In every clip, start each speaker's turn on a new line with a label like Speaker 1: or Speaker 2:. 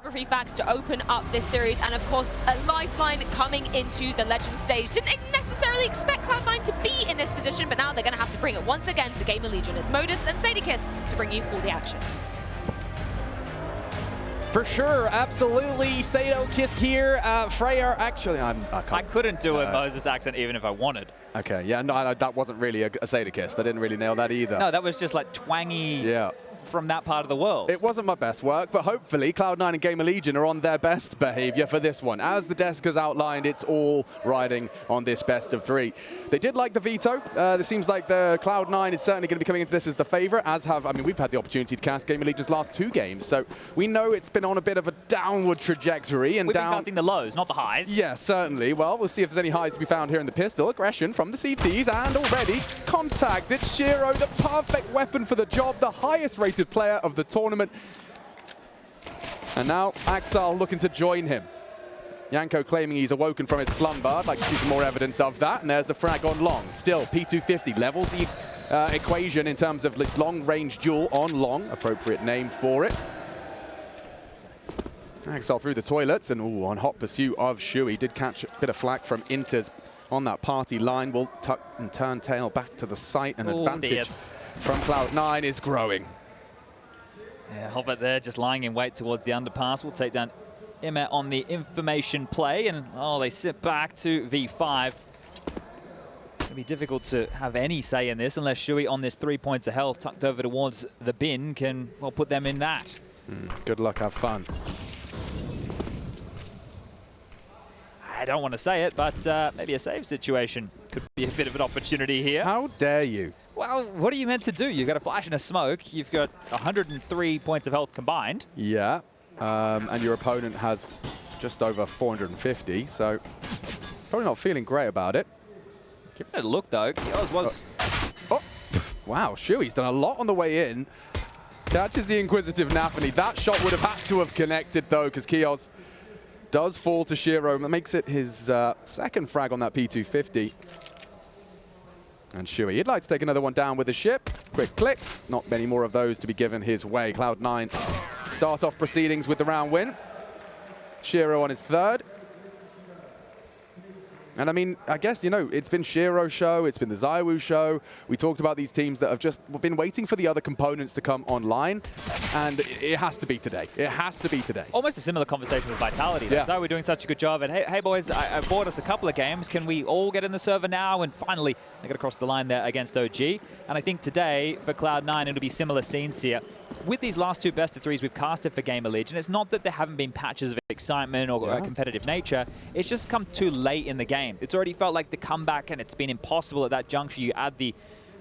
Speaker 1: geography facts to open up this series, and of course, a lifeline coming into the Legend stage. Didn't necessarily expect Cloud9 to be in this position, but now they're going to have to bring it once again to GamerLegion as Modus and Sadykist to bring you all the action.
Speaker 2: For sure, absolutely. Sadykist here. Freya, actually,
Speaker 3: I couldn't do a Moses accent even if I wanted.
Speaker 2: Okay, yeah, no, that wasn't really a Sadykist. I didn't really nail that either.
Speaker 3: No, that was just like twangy.
Speaker 2: Yeah.
Speaker 3: From that part of the world.
Speaker 2: It wasn't my best work, but hopefully Cloud9 and GamerLegion are on their best behavior for this one. As the desk has outlined, it's all riding on this best of 3. They did like the veto. It seems like the Cloud9 is certainly going to be coming into this as the favorite, as have, I mean, we've had the opportunity to cast GamerLegion's last 2 games, so we know it's been on a bit of a downward trajectory. And
Speaker 3: we've been casting the lows, not the highs.
Speaker 2: Yeah, certainly. Well, we'll see if there's any highs to be found here in the pistol. Aggression from the CTs, and already contact. It's Shiro, the perfect weapon for the job, the highest rated player of the tournament. And now acoR looking to join him. Yanko claiming he's awoken from his slumber. I'd like to see some more evidence of that. And there's the frag on long. Still, P250 levels the equation in terms of this long-range duel on long. Appropriate name for it. acoR through the toilets and on hot pursuit of Shui. Did catch a bit of flack from interz on that party line. Will tuck and turn tail back to the site. And advantage from Cloud9 is growing.
Speaker 3: Yeah, Hobbit there just lying in wait towards the underpass. We'll take down Emma on the information play, and they sit back to V5. It'll be difficult to have any say in this unless Shui on this 3 points of health tucked over towards the bin can, well, put them in that.
Speaker 2: Good luck, have fun.
Speaker 3: I don't want to say it, but maybe a save situation could be a bit of an opportunity here.
Speaker 2: How dare you?
Speaker 3: Well, what are you meant to do? You've got a flash and a smoke. You've got 103 points of health combined.
Speaker 2: Yeah, and your opponent has just over 450, so probably not feeling great about it.
Speaker 3: Give it a look, though. Keoz was...
Speaker 2: Oh, wow, Shui's done a lot on the way in. Catches the inquisitive nafany. That shot would have had to have connected, though, because Keoz does fall to Shiro. That makes it his second frag on that P250. And Shui, he'd like to take another one down with a ship. Quick click. Not many more of those to be given his way. Cloud9 start off proceedings with the round win. Shiro on his 3rd. And I mean, I guess, you know, it's been Shiro's show, it's been the ZywOo show. We talked about these teams that have just been waiting for the other components to come online. And it has to be today. It has to be today.
Speaker 3: Almost a similar conversation with Vitality. Yeah. ZywOo doing such a good job. And hey boys, I bought us a couple of games. Can we all get in the server now? And finally, they got across the line there against OG. And I think today, for Cloud9, it'll be similar scenes here. With these last 2 best of 3s we've casted for GamerLegion, it's not that there haven't been patches of excitement or competitive nature. It's just come too late in the game. It's already felt like the comeback, and it's been impossible at that juncture. You add the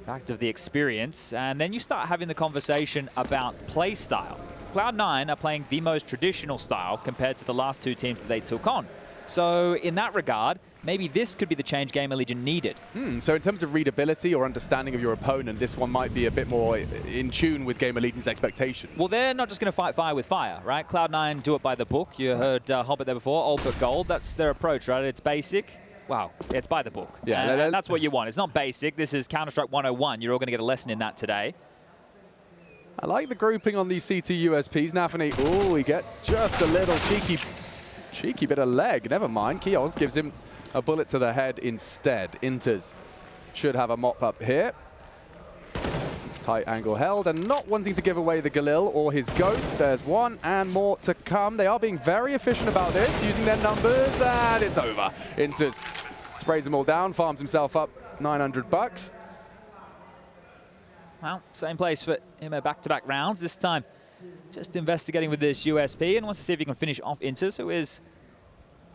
Speaker 3: fact of the experience, and then you start having the conversation about play style. Cloud9 are playing the most traditional style compared to the last 2 teams that they took on. So in that regard, maybe this could be the change GamerLegion needed.
Speaker 2: So in terms of readability or understanding of your opponent, this one might be a bit more in tune with GamerLegion's expectations.
Speaker 3: Well, they're not just going to fight fire with fire, right? Cloud9 do it by the book. You heard Hobbit there before, old but gold. That's their approach, right? It's basic. Wow, it's by the book. Yeah, and that's what you want. It's not basic. This is Counter-Strike 101. You're all going to get a lesson in that today.
Speaker 2: I like the grouping on these CT USPs. nafany, oh, he gets just a little cheeky bit of leg. Never mind. Keoz gives him a bullet to the head instead. interz should have a mop up here. Tight angle held, and not wanting to give away the Galil or his ghost. There's one and more to come. They are being very efficient about this, using their numbers, and it's over. interz sprays them all down, farms himself up 900 bucks.
Speaker 3: Well, same place for him, back-to-back rounds. This time, just investigating with this USP and wants to see if he can finish off interz, who is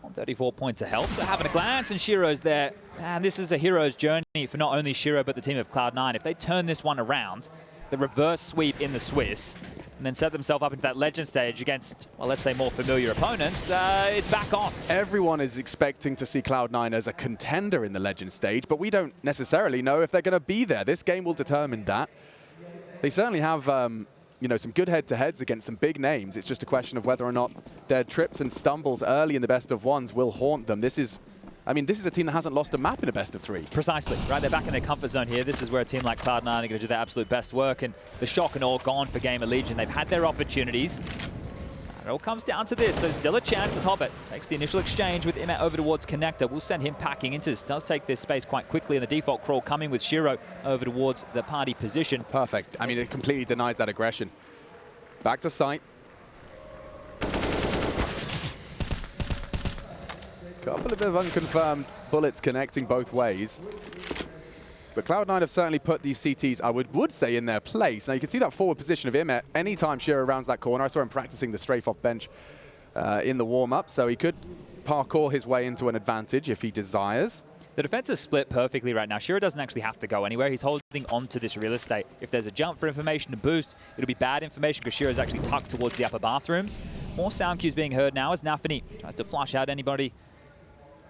Speaker 3: on 34 points of health. So having a glance, and Shiro's there. And this is a hero's journey for not only Shiro, but the team of Cloud9. If they turn this one around, the reverse sweep in the Swiss, and then set themselves up into that legend stage against, well, let's say more familiar opponents, it's back on.
Speaker 2: Everyone is expecting to see Cloud9 as a contender in the legend stage, but we don't necessarily know if they're going to be there. This game will determine that. They certainly have you know, some good head-to-heads against some big names. It's just a question of whether or not their trips and stumbles early in the best of ones will haunt them. This is, I mean, this is a team that hasn't lost a map in a best of 3.
Speaker 3: Precisely, right? They're back in their comfort zone here. This is where a team like Cloud9 are going to do their absolute best work, and the shock and awe gone for GamerLegion. They've had their opportunities. It all comes down to this, so still a chance as Hobbit takes the initial exchange with Imet over towards Connector. We'll send him packing. interz does take this space quite quickly, and the default crawl coming with Shiro over towards the party position.
Speaker 2: Perfect. I mean, it completely denies that aggression. Back to site. Couple of unconfirmed bullets connecting both ways. But Cloud9 have certainly put these CTs, I would say, in their place. Now, you can see that forward position of Imet. Anytime Shiro rounds that corner, I saw him practicing the strafe off bench in the warm-up, so he could parkour his way into an advantage if he desires.
Speaker 3: The defense is split perfectly right now. Shiro doesn't actually have to go anywhere. He's holding onto this real estate. If there's a jump for information to boost, it'll be bad information because Shiro's actually tucked towards the upper bathrooms. More sound cues being heard now as nafany tries to flush out anybody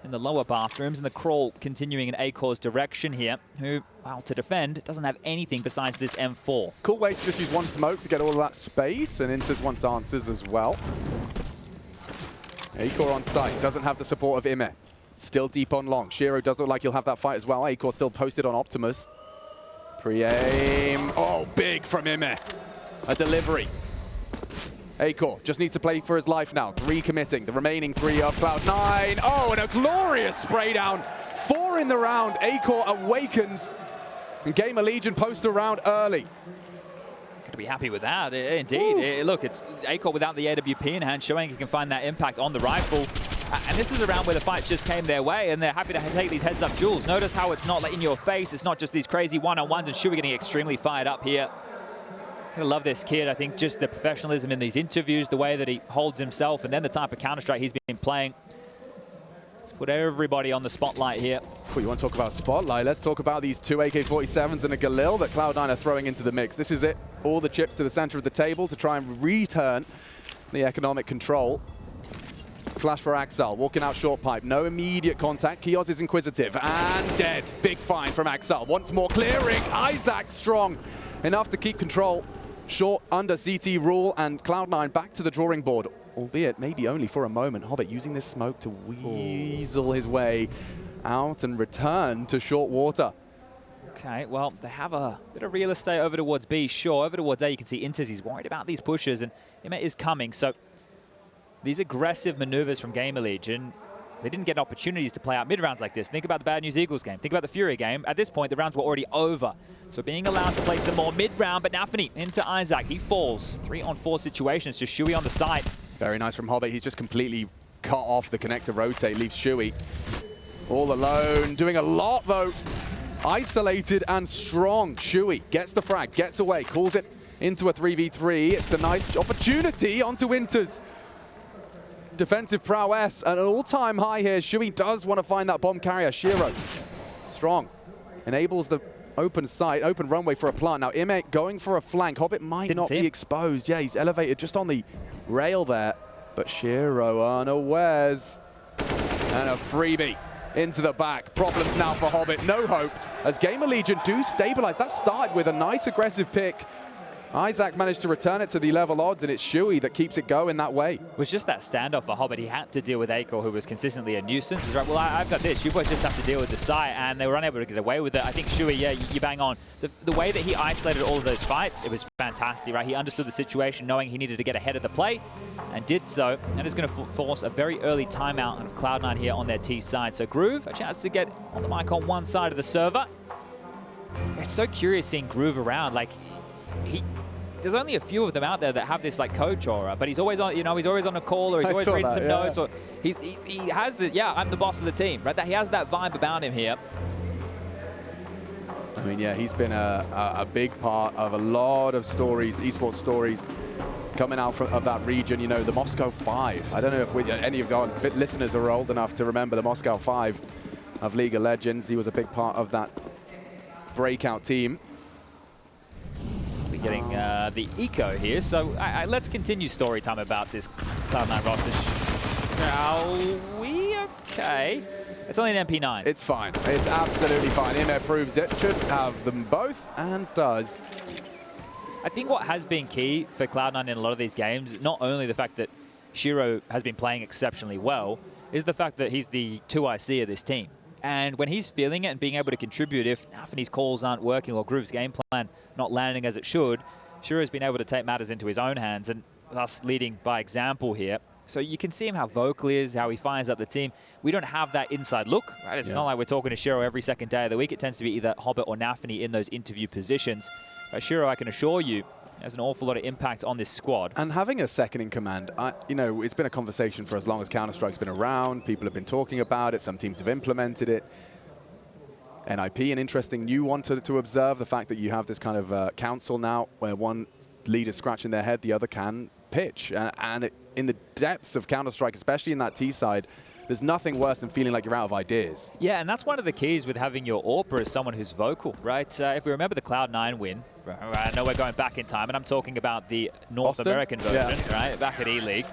Speaker 3: in the lower bathrooms, and the crawl continuing in acoR's direction here, who, well, to defend, doesn't have anything besides this M4.
Speaker 2: Cool way to just use one smoke to get all of that space, and interz wants answers as well. acoR on site, doesn't have the support of Imet. Still deep on long. Shiro does look like he'll have that fight as well. acoR still posted on Optimus. Pre-aim. Oh, big from Imet. A delivery. acoR just needs to play for his life now. 3 committing. The remaining 3 of Cloud9. Oh, and a glorious spray down. 4 in the round. acoR awakens. And GamerLegion post around early.
Speaker 3: Going to be happy with that, indeed. Look, it's acoR without the AWP in hand, showing he can find that impact on the rifle. And this is a round where the fight just came their way, and they're happy to take these heads-up duels. Notice how it's not like in your face. It's not just these crazy one-on-ones, and Shuey getting extremely fired up here. I love this kid. I think just the professionalism in these interviews, the way that he holds himself, and then the type of Counter-Strike he's been playing. Let's put everybody on the spotlight here.
Speaker 2: You want to talk about spotlight? Let's talk about these 2 AK-47s and a Galil that Cloud9 are throwing into the mix. This is it. All the chips to the center of the table to try and return the economic control. Flash for axel, walking out short pipe. No immediate contact. Keoz is inquisitive and dead. Big find from axel. Once more clearing. Isaac strong enough to keep control. Short under CT rule, and Cloud9 back to the drawing board, albeit maybe only for a moment. Hobbit using this smoke to weasel his way out and return to short water.
Speaker 3: Okay, well, they have a bit of real estate over towards B, sure. Over towards A, you can see interz, he's worried about these pushes, and Imet is coming. So these aggressive maneuvers from GamerLegion, they didn't get opportunities to play out mid-rounds like this. Think about the Bad News Eagles game. Think about the Fury game. At this point, the rounds were already over. So being allowed to play some more mid-round, but nafany into Isaac. He falls. 3-on-4 situations, just Shuey on the side.
Speaker 2: Very nice from Hobbit. He's just completely cut off the connector rotate, leaves Shuey all alone. Doing a lot, though. Isolated and strong. Shuey gets the frag, gets away, calls it into a 3v3. It's a nice opportunity onto interz. Defensive prowess at an all-time high here. Shuey does want to find that bomb carrier. Shiro, strong, enables the open site, open runway for a plant. Now Imet going for a flank. Hobbit might not be exposed. Yeah, he's elevated just on the rail there. But Shiro unawares. And a freebie into the back. Problems now for Hobbit. No hope as GamerLegion do stabilize. That started with a nice aggressive pick. Isaac managed to return it to the level odds, and it's Shuey that keeps it going that way.
Speaker 3: It was just that standoff for Hobbit. He had to deal with acoR, who was consistently a nuisance. He's like, well, I've got this. You boys just have to deal with the site, and they were unable to get away with it. I think Shuey, yeah, you bang on. The way that he isolated all of those fights, it was fantastic, right? He understood the situation, knowing he needed to get ahead of the play, and did so. And is going to force a very early timeout of Cloud9 here on their T side. So Groove, a chance to get on the mic on one side of the server. It's so curious seeing Groove around. Like, there's only a few of them out there that have this like coach aura, but he's always on, you know, he's always on a call, or he's always reading some notes, or he has the, yeah, I'm the boss of the team, right? That he has that vibe about him here.
Speaker 2: I mean, yeah, he's been a big part of a lot of stories, esports stories, coming out of that region. You know, the Moscow 5. I don't know if any of our listeners are old enough to remember the Moscow 5 of League of Legends. He was a big part of that breakout team.
Speaker 3: Getting the eco here, so let's continue story time about this Cloud9 roster. Shall we? Okay. It's only an MP9.
Speaker 2: It's fine. It's absolutely fine. Imet proves it. Should have them both, and does.
Speaker 3: I think what has been key for Cloud9 in a lot of these games, not only the fact that Shiro has been playing exceptionally well, is the fact that he's the 2IC of this team. And when he's feeling it and being able to contribute, if nafany's calls aren't working or Groove's game plan not landing as it should, Shiro's been able to take matters into his own hands. And us leading by example here. So you can see him how vocal he is, how he fires up the team. We don't have that inside look, right? It's not like we're talking to Shiro every second day of the week. It tends to be either Hobbit or nafany in those interview positions. But Shiro, I can assure you, has an awful lot of impact on this squad.
Speaker 2: And having a second in command, you know, it's been a conversation for as long as Counter-Strike's been around. People have been talking about it. Some teams have implemented it. NIP, an interesting new one to observe, the fact that you have this kind of council now where one leader's scratching their head, the other can pitch. In the depths of Counter-Strike, especially in that T side, there's nothing worse than feeling like you're out of ideas.
Speaker 3: Yeah, and that's one of the keys with having your AWPer as someone who's vocal, right? If we remember the Cloud9 win, I know we're going back in time, and I'm talking about the North American version, right, back at E-League.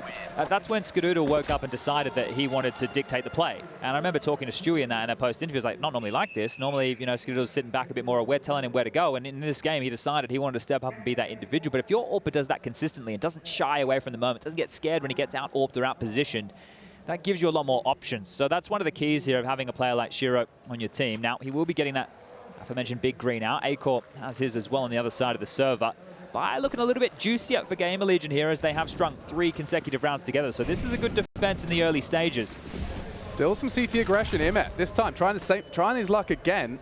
Speaker 3: That's when Skadoodle woke up and decided that he wanted to dictate the play. And I remember talking to Stewie in a post-interview, he was like, not normally like this. Normally, you know, Skadoodle's sitting back a bit more, we're telling him where to go. And in this game, he decided he wanted to step up and be that individual. But if your AWPer does that consistently and doesn't shy away from the moment, doesn't get scared when he gets out-AWPed or out-positioned, that gives you a lot more options. So that's one of the keys here of having a player like Shiro on your team. Now, he will be getting that aforementioned big green out. acoR has his as well on the other side of the server. But looking a little bit juicier for GamerLegion here as they have strung 3 consecutive rounds together. So this is a good defense in the early stages.
Speaker 2: Still some CT aggression. IEM this time trying his luck again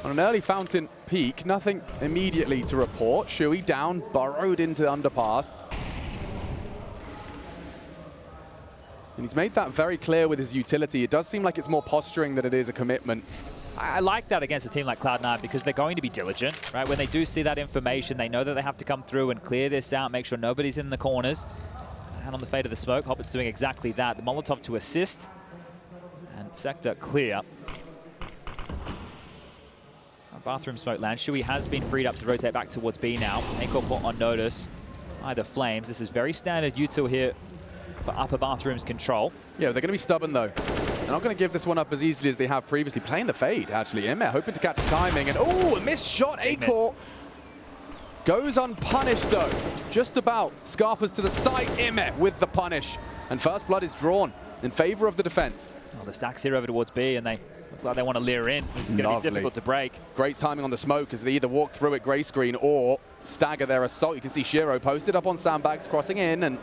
Speaker 2: on an early fountain peak. Nothing immediately to report. Shui down, burrowed into the underpass. And he's made that very clear with his utility. It does seem like it's more posturing than it is a commitment.
Speaker 3: I like that against a team like Cloud9 because they're going to be diligent, right? When they do see that information, they know that they have to come through and clear this out, make sure nobody's in the corners. And on the fade of the smoke, Hobbit's doing exactly that. The Molotov to assist. And sector clear. Bathroom smoke lands. Shui has been freed up to rotate back towards B now. acoR put on notice by the Flames. This is very standard util here for upper bathrooms control.
Speaker 2: Yeah, they're going to be stubborn though. They're not going to give this one up as easily as they have previously. Playing the fade, actually. IEM hoping to catch the timing. And oh, a missed shot. acoR goes unpunished though. Just about. Scarpers to the side. IEM with the punish. And first blood is drawn in favor of the defense.
Speaker 3: Well, the stacks here over towards B, and they look like they want to lure in. This is going to be difficult to break.
Speaker 2: Great timing on the smoke as they either walk through it gray screen or stagger their assault. You can see Shiro posted up on sandbags, crossing in, and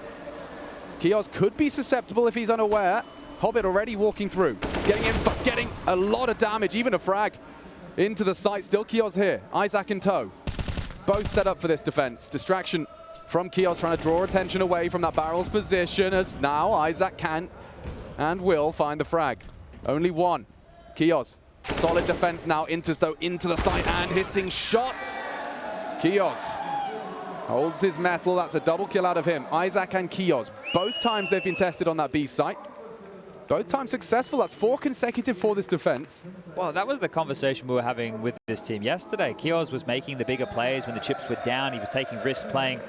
Speaker 2: Keoz could be susceptible if he's unaware. Hobbit already walking through, getting a lot of damage, even a frag into the site. Still Keoz here, isaac in tow. Both set up for this defense. Distraction from Keoz trying to draw attention away from that barrel's position as now isaac can and will find the frag. Only one. Keoz, solid defense now. Interz though into the site and hitting shots. Keoz holds his metal. That's a double kill out of him. isaac and Keoz, both times they've been tested on that B site. Both times successful. That's 4 consecutive for this defense.
Speaker 3: Well, that was the conversation we were having with this team yesterday. Keoz was making the bigger plays when the chips were down. He was taking risks, playing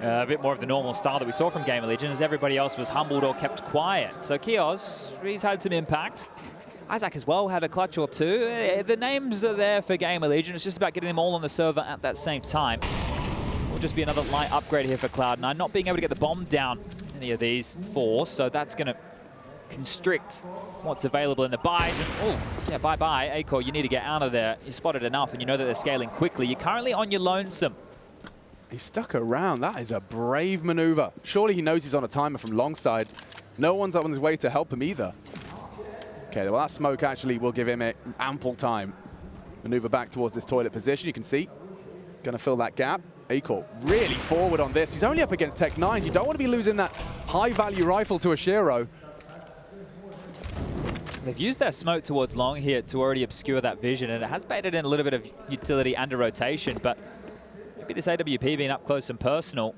Speaker 3: a bit more of the normal style that we saw from GamerLegion, as everybody else was humbled or kept quiet. So Keoz, he's had some impact. isaac as well had a clutch or two. The names are there for GamerLegion. It's just about getting them all on the server at that same time. Will just be another light upgrade here for Cloud9. Not being able to get the bomb down any of these 4, so that's going to constrict what's available in the buys. And, oh, yeah, bye-bye, acoR, you need to get out of there. You spotted enough, and you know that they're scaling quickly. You're currently on your lonesome.
Speaker 2: He stuck around. That is a brave maneuver. Surely he knows he's on a timer from long side. No one's on his way to help him either. Okay, well, that smoke actually will give him ample time. Maneuver back towards this toilet position. You can see, going to fill that gap. acoR really forward on this. He's only up against Tech9. You don't want to be losing that high-value rifle to a Shiro.
Speaker 3: They've used their smoke towards long here to already obscure that vision, and it has baited in a little bit of utility and a rotation, but maybe this AWP being up close and personal,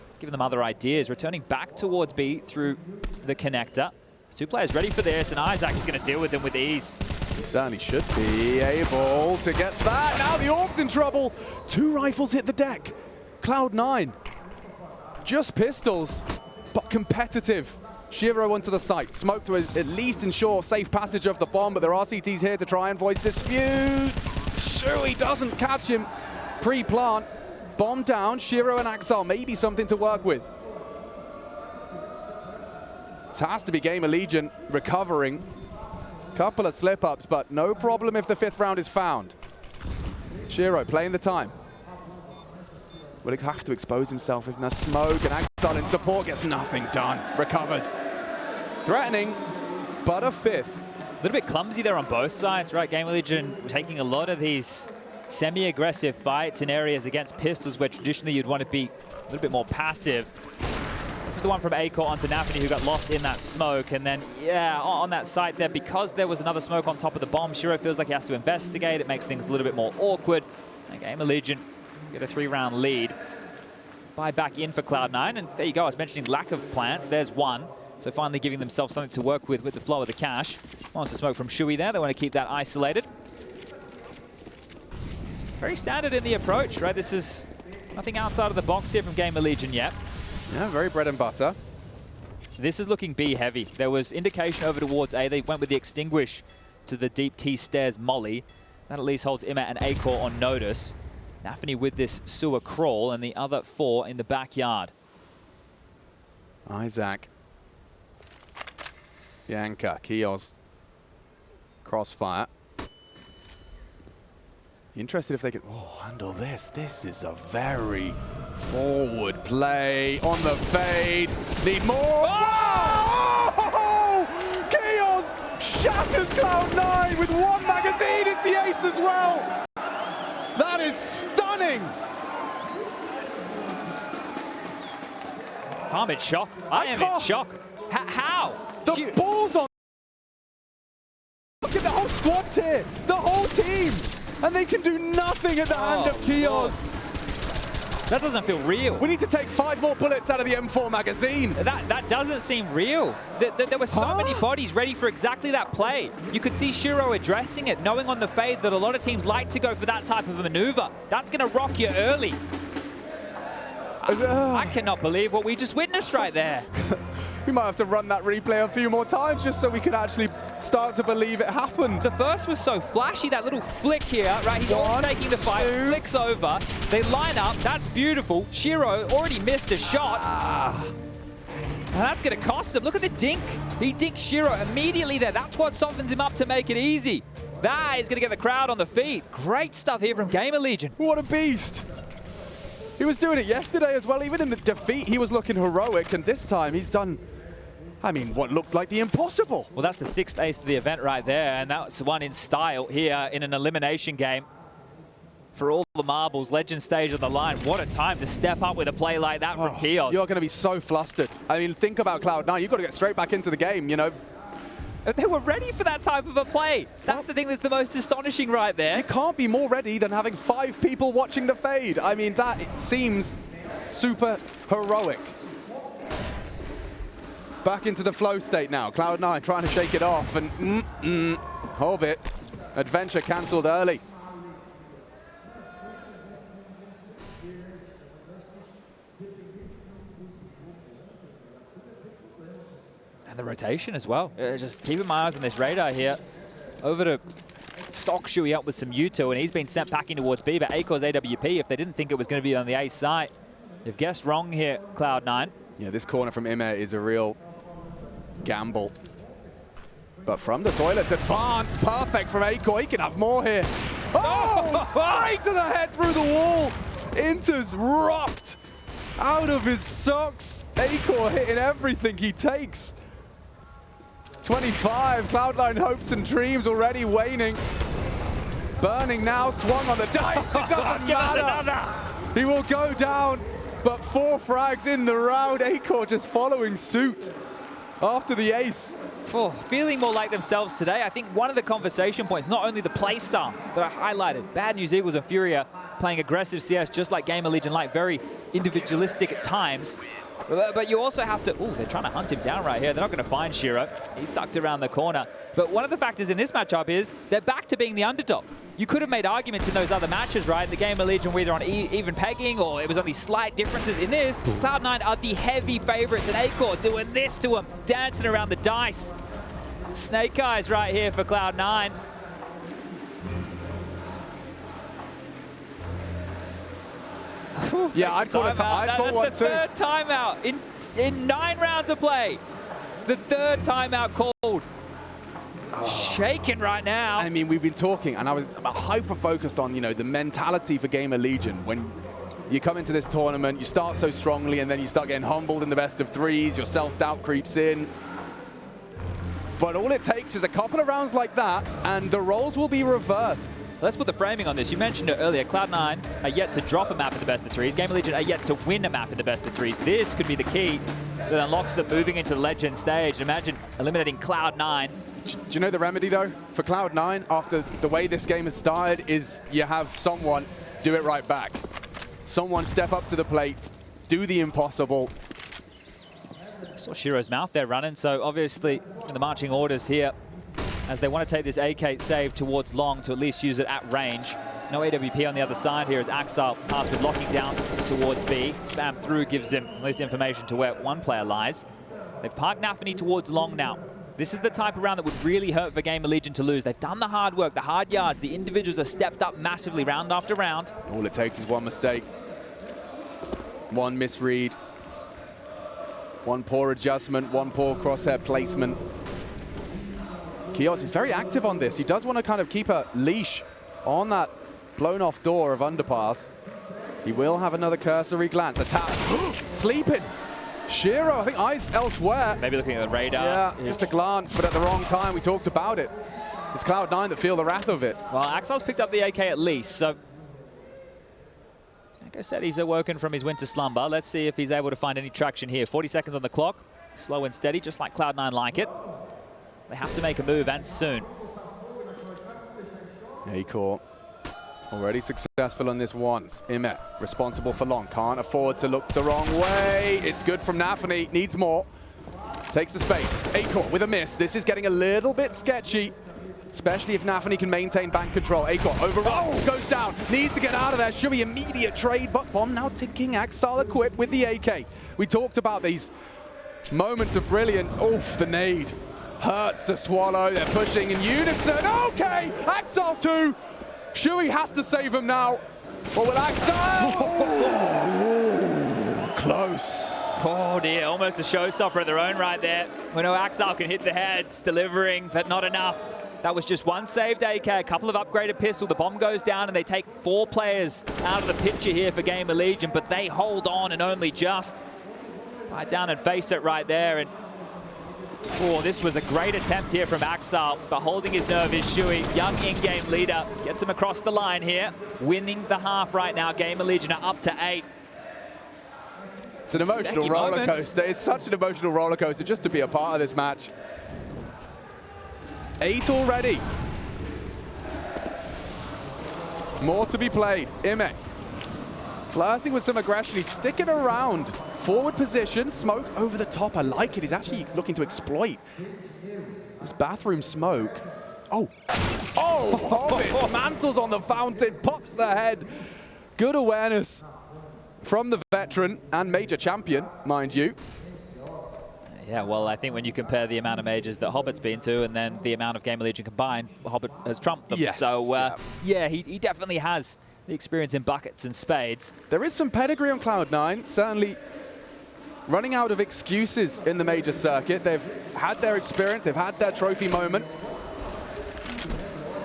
Speaker 3: it's giving them other ideas. Returning back towards B through the connector. There's 2 players ready for this, and isaac is going to deal with them with ease.
Speaker 2: He certainly should be able to get that. Now the Orb's in trouble. 2 rifles hit the deck. Cloud9. Just pistols, but competitive. Shiro onto the site. Smoke to at least ensure safe passage of the bomb, but there are CTs here to try and voice dispute. Shui doesn't catch him. Pre-plant. Bomb down. Shiro and axar, maybe something to work with. It has to be GamerLegion recovering. Couple of slip-ups, but no problem if the 5th round is found. Shiro playing the time. will have to expose himself in the smoke, and acoR in support gets nothing done. Recovered. Threatening, but a fifth.
Speaker 3: A little bit clumsy there on both sides, right? GamerLegion taking a lot of these semi-aggressive fights in areas against pistols where traditionally you'd want to be a little bit more passive. This is the one from acoR onto nafany who got lost in that smoke. And then, yeah, on that site there, because there was another smoke on top of the bomb, Shiro feels like he has to investigate. It makes things a little bit more awkward. And GamerLegion get a 3-round lead. Buy back in for Cloud9. And there you go. I was mentioning lack of plants. There's one. So finally giving themselves something to work with the flow of the cash. Wants to smoke from Shui there. They want to keep that isolated. Very standard in the approach, right? This is nothing outside of the box here from GamerLegion yet.
Speaker 2: Yeah, very bread and butter.
Speaker 3: This is looking B heavy. There was indication over towards A. They went with the extinguish to the deep T stairs molly. That at least holds Ima and acoR on notice. nafany with this sewer crawl and the other 4 in the backyard.
Speaker 2: Isaac. Yanka, Keoz. Crossfire. Interested if they can handle this. This is a very forward play on the fade. Need more. Oh! Keoz shatters Cloud9 with 1 magazine. It's the ace as well. That is stunning.
Speaker 3: I'm in shock. I am in shock. How?
Speaker 2: The ball's on. Look at the whole squad's here. The whole team. And they can do nothing at the hand of Keoz.
Speaker 3: Lord. That doesn't feel real.
Speaker 2: We need to take 5 more bullets out of the M4 magazine.
Speaker 3: That doesn't seem real. There were so many bodies ready for exactly that play. You could see Shiro addressing it, knowing on the fade that a lot of teams like to go for that type of a maneuver. That's going to rock you early. I cannot believe what we just witnessed right there.
Speaker 2: We might have to run that replay a few more times just so we can actually start to believe it happened.
Speaker 3: The first was so flashy, that little flick here, right? He's already taking the fight, flicks over. They line up, that's beautiful. Shiro already missed a shot. And that's gonna cost him. Look at the dink. He dinks Shiro immediately there. That's what softens him up to make it easy. That is gonna get the crowd on the feet. Great stuff here from GamerLegion.
Speaker 2: What a beast. He was doing it yesterday as well. Even in the defeat, he was looking heroic. And this time he's done, I mean, what looked like the impossible.
Speaker 3: Well, that's the 6th ace of the event right there. And that's one in style here in an elimination game. For all the marbles, Legend stage on the line. What a time to step up with a play like that from Keoz.
Speaker 2: You're going to be so flustered. I mean, think about Cloud9. You've got to get straight back into the game, you know.
Speaker 3: They were ready for that type of a play. That's the thing that's the most astonishing right there.
Speaker 2: You can't be more ready than having 5 people watching the fade. I mean, that it seems super heroic. Back into the flow state now. Cloud9 trying to shake it off, and Hobbit, adventure cancelled early.
Speaker 3: And the rotation as well. Just keeping my eyes on this radar here. Over to stock Shui up with some U2, and he's been sent packing towards B, but acoR's AWP, if they didn't think it was going to be on the A site, they've guessed wrong here, Cloud9.
Speaker 2: Yeah, this corner from Ima is a real gamble. But from the toilets, advance, perfect from acoR. He can have more here. Oh, right to the head through the wall. Interz rocked out of his socks. acoR hitting everything he takes. 25, Cloud9 hopes and dreams already waning. Burning now, swung on the dice, it doesn't matter. He will go down, but 4 frags in the round. acoR just following suit after the ace.
Speaker 3: Feeling more like themselves today. I think one of the conversation points, not only the play style that I highlighted, Bad News Eagles and Furia playing aggressive CS just like GamerLegion, like very individualistic at times. But you also have to, they're trying to hunt him down right here. They're not going to find Shiro. He's tucked around the corner. But one of the factors in this matchup is they're back to being the underdog. You could have made arguments in those other matches, right? The GamerLegion were either on even pegging or it was only slight differences. In this, Cloud9 are the heavy favorites, and acoR doing this to him, dancing around the dice. Snake eyes right here for Cloud9.
Speaker 2: Yeah, I'd call it. I'd call one too.
Speaker 3: That's the 3rd timeout in 9 rounds of play. The 3rd timeout called. Shaking right now.
Speaker 2: I mean, we've been talking, and I was hyper focused on, you know, the mentality for GamerLegion when You come into this tournament, you start so strongly, and then you start getting humbled in the best of threes, your self-doubt creeps in. But all it takes is a couple of rounds like that, and the roles will be reversed.
Speaker 3: Let's put the framing on this. You mentioned it earlier. Cloud9 are yet to drop a map in the best of threes. GamerLegion are yet to win a map in the best of threes. This could be the key that unlocks them moving into the Legend stage. Imagine eliminating Cloud9.
Speaker 2: Do you know the remedy, though, for Cloud9, after the way this game has started, is you have someone do it right back. Someone step up to the plate, do the impossible.
Speaker 3: Saw Shiro's mouth there running, so obviously the marching orders here as they want to take this AK save towards long to at least use it at range. No AWP on the other side here as acoR tasked with locking down towards B. Spam through gives him at least information to where one player lies. They've parked nafany towards long now. This is the type of round that would really hurt for GamerLegion to lose. They've done the hard work, the hard yards. The individuals have stepped up massively round after round.
Speaker 2: All it takes is one mistake, one misread, one poor adjustment, one poor crosshair placement. Keoz is very active on this. He does want to kind of keep a leash on that blown off door of underpass. He will have another cursory glance. A tap. Sleeping. Shiro, I think eyes elsewhere.
Speaker 3: Maybe looking at the radar.
Speaker 2: Yeah, just a glance, but at the wrong time. We talked about it. It's Cloud9 that feel the wrath of it.
Speaker 3: Well, acoR's picked up the AK at least, so like I said, he's awoken from his winter slumber. Let's see if he's able to find any traction here. 40 seconds on the clock. Slow and steady, just like Cloud9 like it. They have to make a move, and soon. acoR already successful on this once. IEM responsible for long. Can't afford to look the wrong way. It's good from nafany. Needs more. Takes the space. acoR with a miss. This is getting a little bit sketchy, especially if nafany can maintain bank control. acoR overruns, goes down, needs to get out of there. Should be immediate trade, but bomb now ticking. acoR equipped with the AK. We talked about these moments of brilliance. Oof, the nade. Hurts to swallow. They're pushing in unison. Okay, acoR 2. Shui has to save him now. What will acoR? Oh, close. Oh dear, almost a showstopper of their own right there. We know acoR can hit the heads, delivering, but not enough. That was just one saved AK, a couple of upgraded pistol. The bomb goes down and they take 4 players out of the picture here for GamerLegion, but they hold on and only just. Bite down and face it right there. And oh, this was a great attempt here from acoR, but holding his nerve is Shui. Young in-game leader gets him across the line here. Winning the half right now. GamerLegion are up to 8.
Speaker 2: It's an emotional roller coaster. It's such an emotional roller coaster just to be a part of this match. 8 already. More to be played. IEM flirting with some aggression. He's sticking around. Forward position, smoke over the top. I like it. He's actually looking to exploit this bathroom smoke. Oh, Hobbit mantles on the fountain, pops the head. Good awareness from the veteran and major champion, mind you.
Speaker 3: Yeah, well, I think when you compare the amount of majors that Hobbit's been to and then the amount of GamerLegion combined, Hobbit has trumped them.
Speaker 2: Yes.
Speaker 3: So, yeah, he definitely has the experience in buckets and spades.
Speaker 2: There is some pedigree on Cloud9, certainly running out of excuses in the major circuit. They've had their experience, they've had their trophy moment.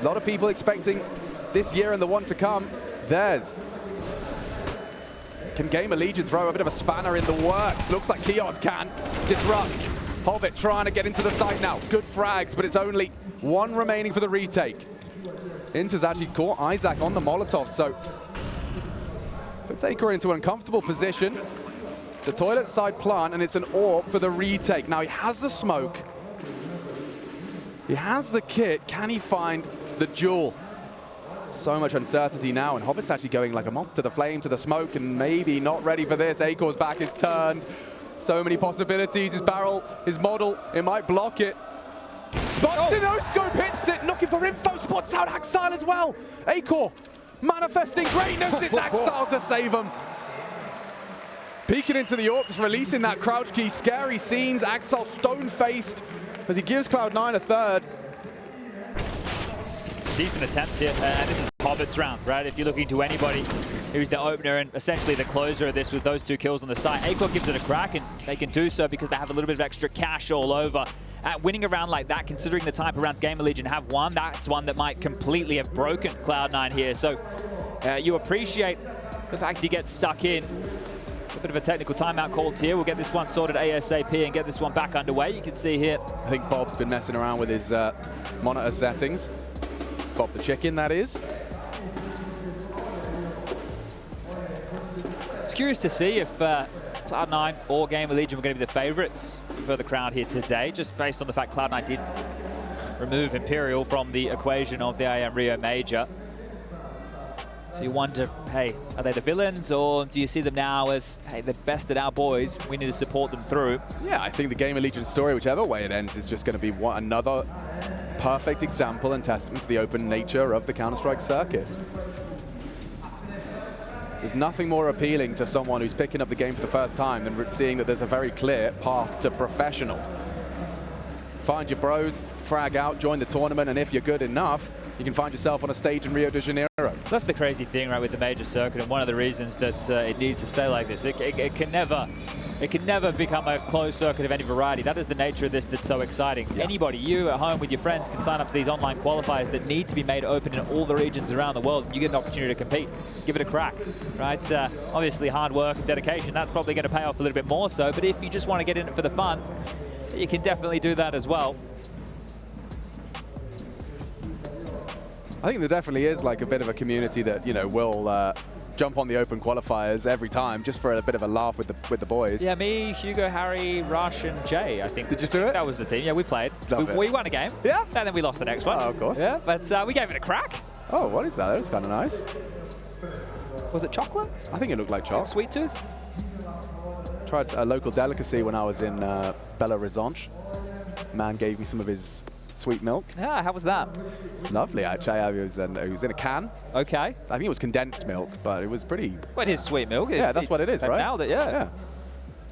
Speaker 2: A lot of people expecting this year and the one to come, theirs. Can GamerLegion throw a bit of a spanner in the works? Looks like Keoz can. Disrupts. Hobbit trying to get into the site now. Good frags, but it's only one remaining for the retake. interz actually caught Isaac on the Molotov, so puts acoR into an uncomfortable position. It's a toilet side plant, and it's an AWP for the retake. Now he has the smoke. He has the kit. Can he find the jewel? So much uncertainty now, and Hobbit's actually going like a moth to the flame, to the smoke, and maybe not ready for this. acoR's back is turned. So many possibilities. His barrel, his model, it might block it. Spots the no-scope, hits it, looking for info, spots out acoR as well. acoR manifesting greatness. It's acoR to save him. Peeking into the AWP, just releasing that crouch key. Scary scenes. acoR stone-faced as he gives Cloud9 a third.
Speaker 3: Decent attempt here, and this is Hobbit's round, right? If you're looking to anybody who's the opener and essentially the closer of this with those 2 kills on the side, acoR gives it a crack, and they can do so because they have a little bit of extra cash all over. Winning a round like that, considering the type of rounds GamerLegion have won, that's one that might completely have broken Cloud9 here. So you appreciate the fact he gets stuck in. A bit of a technical timeout called here. We'll get this one sorted ASAP and get this one back underway. You can see here.
Speaker 2: I think Bob's been messing around with his monitor settings. Bob the chicken, that is.
Speaker 3: It's curious to see if Cloud9 or GamerLegion were going to be the favorites for the crowd here today, just based on the fact Cloud9 did remove Imperial from the equation of the IEM Rio Major. So you wonder, hey, are they the villains, or do you see them now as, hey, the best at our boys, we need to support them through?
Speaker 2: Yeah, I think the GamerLegion story, whichever way it ends, is just going to be another perfect example and testament to the open nature of the Counter-Strike circuit. There's nothing more appealing to someone who's picking up the game for the first time than seeing that there's a very clear path to professional. Find your bros, frag out, join the tournament, and if you're good enough, you can find yourself on a stage in Rio de Janeiro.
Speaker 3: That's the crazy thing, right, with the major circuit, and one of the reasons that it needs to stay like this. It can never become a closed circuit of any variety. That is the nature of this that's so exciting. Yeah. Anybody, you at home with your friends, can sign up to these online qualifiers that need to be made open in all the regions around the world. You get an opportunity to compete. Give it a crack, right? Obviously, hard work and dedication, that's probably going to pay off a little bit more so, but if you just want to get in it for the fun, you can definitely do that as well.
Speaker 2: I think there definitely is like a bit of a community that, you know, will jump on the open qualifiers every time just for a bit of a laugh with the boys.
Speaker 3: Yeah, me, Hugo, Harry, Rush, and Jay, I think.
Speaker 2: Did you do it?
Speaker 3: That was the team. Yeah, we played. We won a game.
Speaker 2: Yeah.
Speaker 3: And then we lost the next one.
Speaker 2: Oh, of course.
Speaker 3: Yeah, but we gave it a crack.
Speaker 2: Oh, what is that? That was kind of nice.
Speaker 3: Was it chocolate?
Speaker 2: I think it looked like chocolate.
Speaker 3: Sweet tooth?
Speaker 2: Tried a local delicacy when I was in Belo Horizonte. Man gave me some of his sweet milk.
Speaker 3: Yeah, how was that?
Speaker 2: It's lovely, actually. It was in a can.
Speaker 3: Okay.
Speaker 2: I think it was condensed milk, but it was pretty...
Speaker 3: Well, it is sweet milk.
Speaker 2: Yeah, that's what it is, right?
Speaker 3: Nailed it, yeah.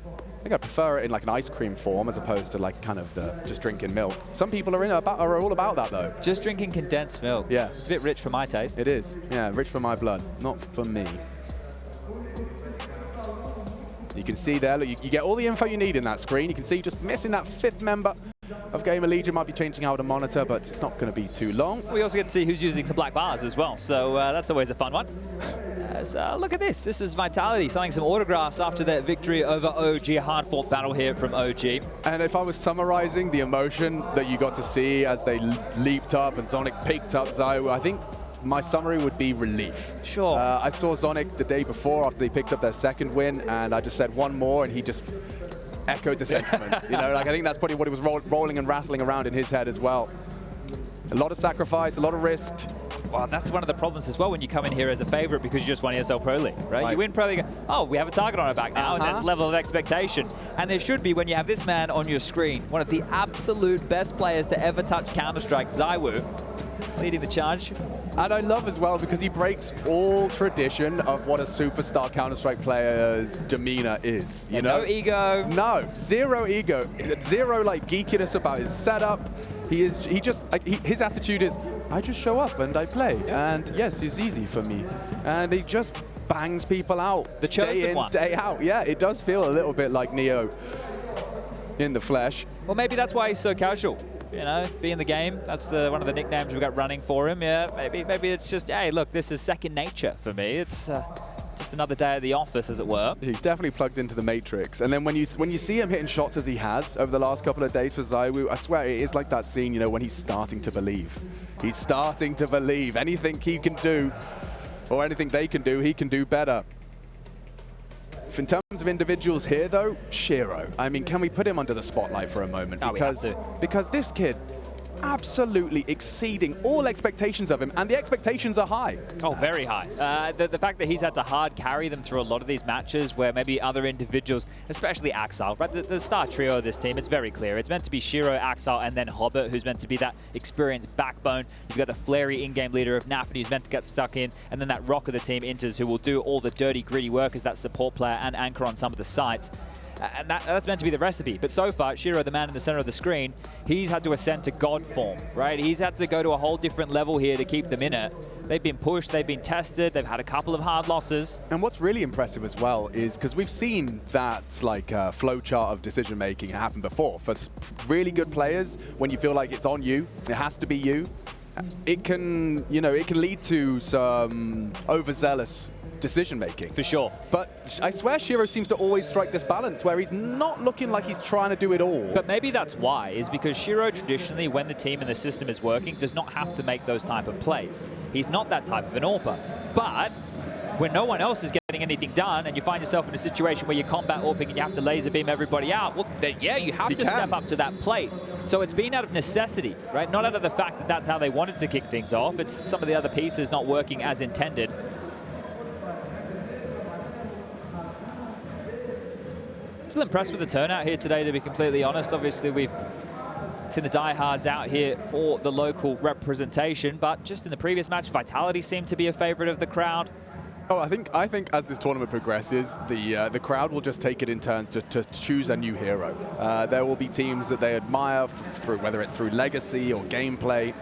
Speaker 2: I think I prefer it in like an ice cream form as opposed to like kind of just drinking milk. Some people are all about that, though.
Speaker 3: Just drinking condensed milk.
Speaker 2: Yeah.
Speaker 3: It's a bit rich for my taste.
Speaker 2: It is. Yeah, rich for my blood, not for me. You can see there, look, you get all the info you need in that screen. You can see just missing that 5th member of GamerLegion. Might be changing out a monitor, but it's not going to be too long.
Speaker 3: We also get to see who's using some black bars as well, so that's always a fun one. So look at this. This is Vitality signing some autographs after their victory over OG. A hard-fought battle here from OG.
Speaker 2: And if I was summarizing the emotion that you got to see as they leaped up and Zonic picked up Zai, I think my summary would be relief.
Speaker 3: Sure.
Speaker 2: I saw Zonic the day before after they picked up their 2nd win, and I just said one more, and he just echoed the sentiment. You know, like I think that's probably what he was rolling and rattling around in his head as well. A lot of sacrifice, a lot of risk.
Speaker 3: Well, that's one of the problems as well when you come in here as a favorite because you just won ESL Pro League, right? You win Pro League, oh, we have a target on our back now, and there's a level of expectation. And there should be when you have this man on your screen, one of the absolute best players to ever touch Counter-Strike, ZywOo, leading the charge.
Speaker 2: And I love as well because he breaks all tradition of what a superstar Counter-Strike player's demeanor is, you know?
Speaker 3: No ego.
Speaker 2: No, zero ego. Zero like geekiness about his setup. His attitude is, I just show up and I play. Yeah. And yes, it's easy for me. And he just bangs people out
Speaker 3: the
Speaker 2: day in,
Speaker 3: one.
Speaker 2: day out. Yeah, it does feel a little bit like Neo in the flesh.
Speaker 3: Well, maybe that's why he's so casual. You know, be in the game. That's one of the nicknames we've got running for him. Yeah, maybe it's just, hey, look, this is second nature for me. It's just another day at the office, as it were.
Speaker 2: He's definitely plugged into the matrix. And then when you see him hitting shots as he has over the last couple of days for ZywOo, I swear it is like that scene, you know, when he's starting to believe. He's starting to believe anything he can do, or anything they can do, he can do better. In terms of individuals here, though, Shiro. I mean, can we put him under the spotlight for a moment? Because this kid, absolutely exceeding all expectations of him, and the expectations are high.
Speaker 3: Oh, very high. The fact that he's had to hard carry them through a lot of these matches where maybe other individuals, especially axOR, right? The star trio of this team, it's very clear. It's meant to be Shiro, axOR, and then Hobbit, who's meant to be that experienced backbone. You've got the flary in-game leader of nafany, who's meant to get stuck in, and then that rock of the team, interz, who will do all the dirty, gritty work as that support player and anchor on some of the sites. And that's meant to be the recipe. But so far, Shiro, the man in the center of the screen, he's had to ascend to God form, right? He's had to go to a whole different level here to keep them in it. They've been pushed, they've been tested, they've had a couple of hard losses.
Speaker 2: And what's really impressive as well is, because we've seen that like flow chart of decision making happen before. For really good players, when you feel like it's on you, it has to be you, it can, you know, it can lead to some overzealous decision-making.
Speaker 3: For sure.
Speaker 2: But I swear Shiro seems to always strike this balance where he's not looking like he's trying to do it all.
Speaker 3: But maybe that's why, is because Shiro traditionally, when the team and the system is working, does not have to make those type of plays. He's not that type of an AWPer. But when no one else is getting anything done and you find yourself in a situation where you're combat AWPing and you have to laser beam everybody out, well, then yeah, you have to step up to that plate. So it's been out of necessity, right? Not out of the fact that that's how they wanted to kick things off. It's some of the other pieces not working as intended. Still impressed with the turnout here today, to be completely honest. Obviously, we've seen the diehards out here for the local representation, but just in the previous match, Vitality seemed to be a favorite of the crowd.
Speaker 2: Oh, I think as this tournament progresses, the crowd will just take it in turns to choose a new hero. There will be teams that they admire, through whether it's through legacy or gameplay,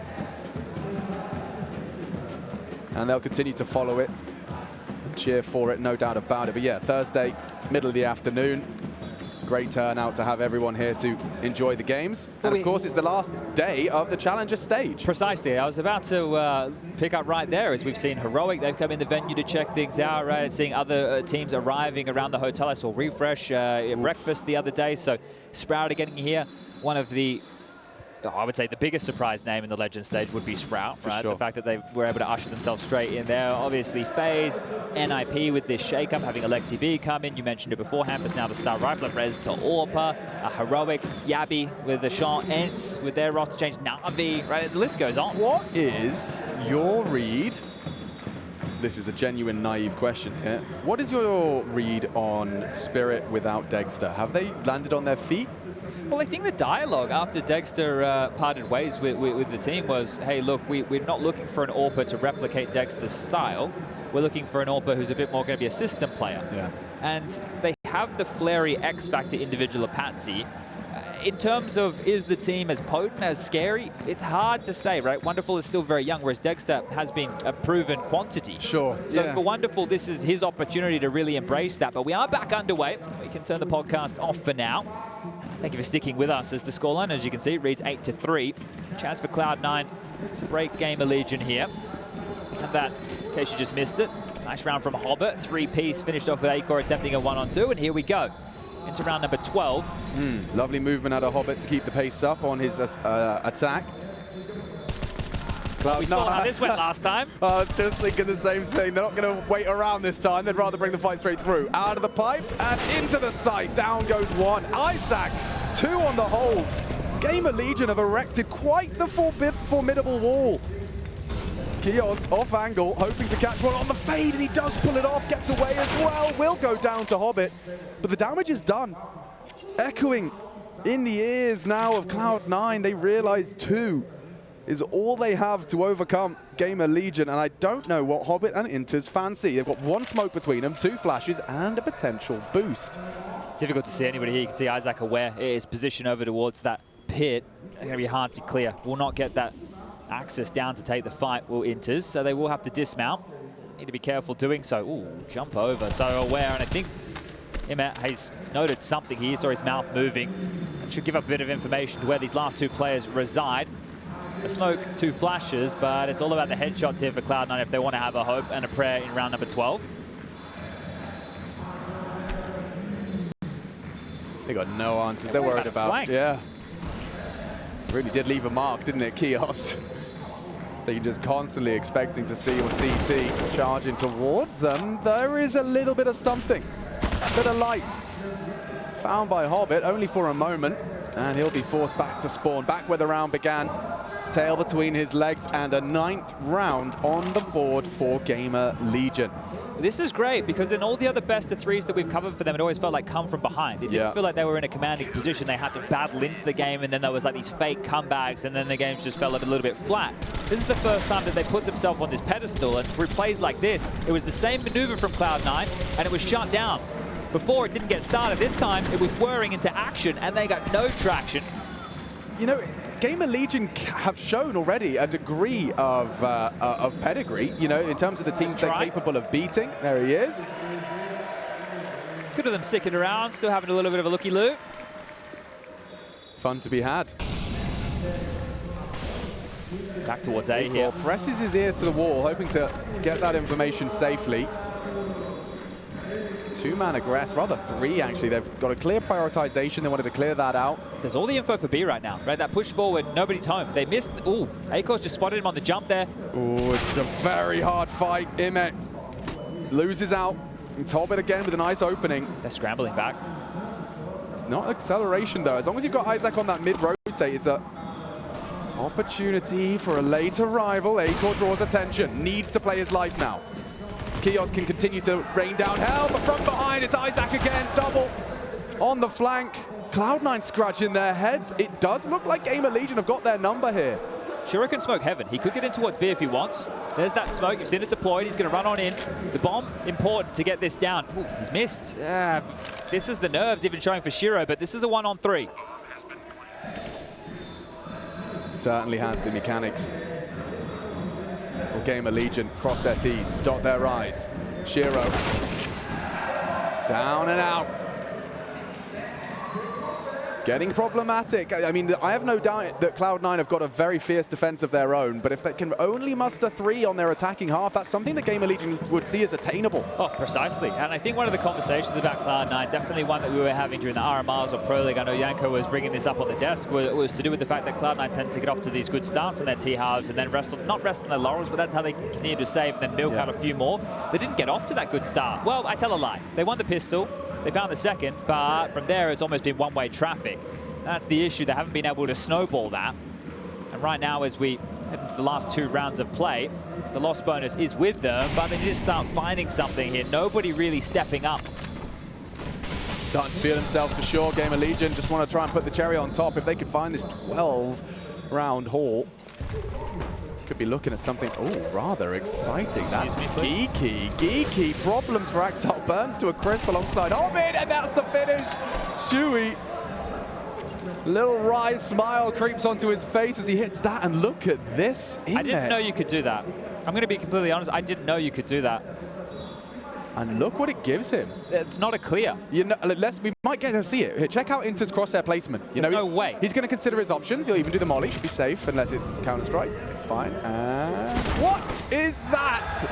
Speaker 2: and they'll continue to follow it and cheer for it, no doubt about it. But yeah, Thursday, middle of the afternoon. Great turnout to have everyone here to enjoy the games. And of course, it's the last day of the Challenger stage.
Speaker 3: Precisely. I was about to pick up right there, as we've seen Heroic. They've come in the venue to check things out, right? Seeing other teams arriving around the hotel. I saw Refresh breakfast the other day. So Sprout are getting here. One of the, I would say the biggest surprise name in the Legend stage would be Sprout, right?
Speaker 2: Sure.
Speaker 3: The fact that they were able to usher themselves straight in there. Obviously, FaZe, NIP with this shake-up, having Alexi B come in. You mentioned it beforehand, but now the Star Rifler, Rez to AWPer, Heroic, Yabi with the Sean Ents with their roster change, Na'Vi, right? The list goes on.
Speaker 2: What is your read? This is a genuine naive question here. What is your read on Spirit without Dexter? Have they landed on their feet?
Speaker 3: Well, I think the dialogue after Dexter parted ways with the team was, hey, look, we're not looking for an AWPer to replicate Dexter's style. We're looking for an AWPer who's a bit more going to be a system player.
Speaker 2: Yeah.
Speaker 3: And they have the flary X-Factor individual Apache. In terms of, is the team as potent, as scary? It's hard to say, right? Wonderful is still very young, whereas Dexter has been a proven quantity.
Speaker 2: Sure.
Speaker 3: So
Speaker 2: yeah.
Speaker 3: for Wonderful, this is his opportunity to really embrace that. But we are back underway. We can turn the podcast off for now. Thank you for sticking with us as the scoreline, as you can see, reads 8-3. Chance for Cloud9 to break Gamerlegion here. And that, in case you just missed it, nice round from Hobbit. 3-piece finished off with acoR attempting a 1-on-2, and here we go. Into round number 12.
Speaker 2: Lovely movement out of Hobbit to keep the pace up on his attack.
Speaker 3: We saw how this went last time.
Speaker 2: I was just thinking the same thing. They're not going to wait around this time. They'd rather bring the fight straight through. Out of the pipe and into the site. Down goes one. Isaac, two on the hold. GamerLegion have erected quite the formidable wall. Keoz off angle, hoping to catch one on the fade, and he does pull it off, gets away as well. Will go down to Hobbit, but the damage is done. Echoing in the ears now of Cloud9. They realize 2 is all they have to overcome GamerLegion, and I don't know what Hobbit and interz fancy. They've got 1 smoke between them, 2 flashes, and a potential boost.
Speaker 3: Difficult to see anybody here. You can see Isaac aware it is positioned over towards that pit. It's going to be hard to clear. Will not get that access down to take the fight, will interz, so they will have to dismount. Need to be careful doing so. Ooh, jump over, so aware, and I think he's noted something here, saw his mouth moving. That should give up a bit of information to where these last 2 players reside. A smoke, 2 flashes, but it's all about the headshots here for Cloud9 if they want to have a hope and a prayer in round number 12.
Speaker 2: They got no answers. They're worried about
Speaker 3: flank.
Speaker 2: Yeah. Really did leave a mark, didn't it, Keoz? They're just constantly expecting to see your CT charging towards them. There is a little bit of something, a bit of light. Found by Hobbit, only for a moment, and he'll be forced back to spawn, back where the round began. Tail between his legs, and a 9th round on the board for GamerLegion.
Speaker 3: This is great, because in all the other best of 3s that we've covered for them, it always felt like come from behind. It didn't feel like they were in a commanding position. They had to battle into the game, and then there was like these fake comebacks, and then the games just fell a little bit flat. This is the first time that they put themselves on this pedestal, and through plays like this, it was the same maneuver from Cloud9, and it was shut down. Before, it didn't get started. This time, it was whirring into action, and they got no traction.
Speaker 2: You know, GamerLegion have shown already a degree of pedigree, you know, in terms of the teams they're capable of beating. There he is.
Speaker 3: Good of them sticking around, still having a little bit of a looky-loo.
Speaker 2: Fun to be had.
Speaker 3: Back towards A here.
Speaker 2: Presses his ear to the wall, hoping to get that information safely. Two-man aggress, rather three actually. They've got a clear prioritization. They wanted to clear that out.
Speaker 3: There's all the info for B right now, right? That push forward, nobody's home. They missed, ooh, acoR's just spotted him on the jump there.
Speaker 2: Ooh, it's a very hard fight. IEM loses out. It's Hobbit again with a nice opening.
Speaker 3: They're scrambling back.
Speaker 2: It's not acceleration though. As long as you've got isaac on that mid-rotate, it's a opportunity for a late arrival. acoR draws attention, needs to play his life now. Keoz can continue to rain down hell, but from behind it's isaac again, double on the flank. Cloud9 scratching their heads. It does look like GamerLegion have got their number here.
Speaker 3: Shiro can smoke heaven. He could get in towards B if he wants. There's that smoke. You've seen it deployed. He's going to run on in. The bomb, important to get this down. Ooh, he's missed. This is the nerves even showing for Shiro, but this is a 1-on-3.
Speaker 2: Certainly has the mechanics. Well, GamerLegion cross their T's, dot their I's. Shiro down and out. Getting problematic. I mean, I have no doubt that Cloud9 have got a very fierce defense of their own, but if they can only muster 3 on their attacking half, that's something that GamerLegion would see as attainable. Oh,
Speaker 3: precisely. And I think one of the conversations about Cloud9, definitely one that we were having during the RMRs or Pro League, I know Yanko was bringing this up on the desk, was to do with the fact that Cloud9 tend to get off to these good starts on their T-halves and then not rest on their laurels, but that's how they continue to save and then milk out a few more. They didn't get off to that good start. Well, I tell a lie. They won the pistol. They found the second, but from there it's almost been one-way traffic. That's the issue. They haven't been able to snowball that. And right now, as we head into the last 2 rounds of play, the loss bonus is with them, but they need to start finding something here. Nobody really stepping up.
Speaker 2: Starting to feel themselves for sure. GamerLegion just want to try and put the cherry on top. If they could find this 12-round haul, could be looking at something, rather exciting. That's geeky. Problems for acoR. Burns to a crisp alongside Hobbit, and that's the finish. Shui. Little wry smile creeps onto his face as he hits that, and look at this.
Speaker 3: I didn't know you could do that. I'm going to be completely honest, I didn't know you could do that.
Speaker 2: And look what it gives him.
Speaker 3: It's not a clear.
Speaker 2: You know, we might get to see it. Here, check out interz crosshair placement. You know,
Speaker 3: no way.
Speaker 2: He's going to consider his options. He'll even do the molly. Should be safe unless it's Counter-Strike. It's fine. What is that?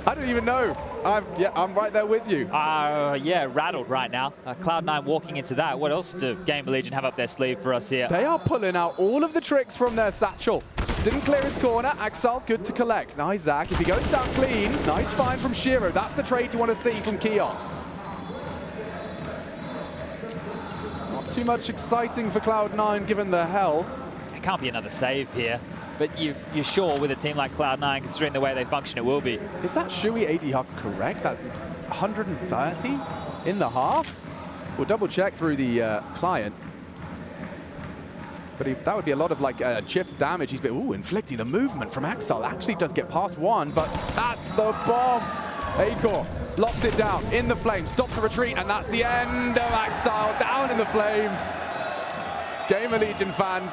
Speaker 2: I don't even know. I'm right there with you.
Speaker 3: Yeah, rattled right now. Cloud9 walking into that. What else do GamerLegion have up their sleeve for us here?
Speaker 2: They are pulling out all of the tricks from their satchel. Didn't clear his corner. acoR good to collect. Nice, Zach. If he goes down clean, nice find from Shiro. That's the trade you want to see from Keoz. Not too much exciting for Cloud9 given the health.
Speaker 3: It can't be another save here. But you're sure with a team like Cloud9, considering the way they function, it will be.
Speaker 2: Is that Shui AD Huck correct? That's 130 in the half? We'll double check through the client. But that would be a lot of like chip damage. He's been inflicting the movement from acoR. Actually does get past one, but that's the bomb. acoR locks it down in the flames, stops the retreat, and that's the end of acoR down in the flames. GamerLegion fans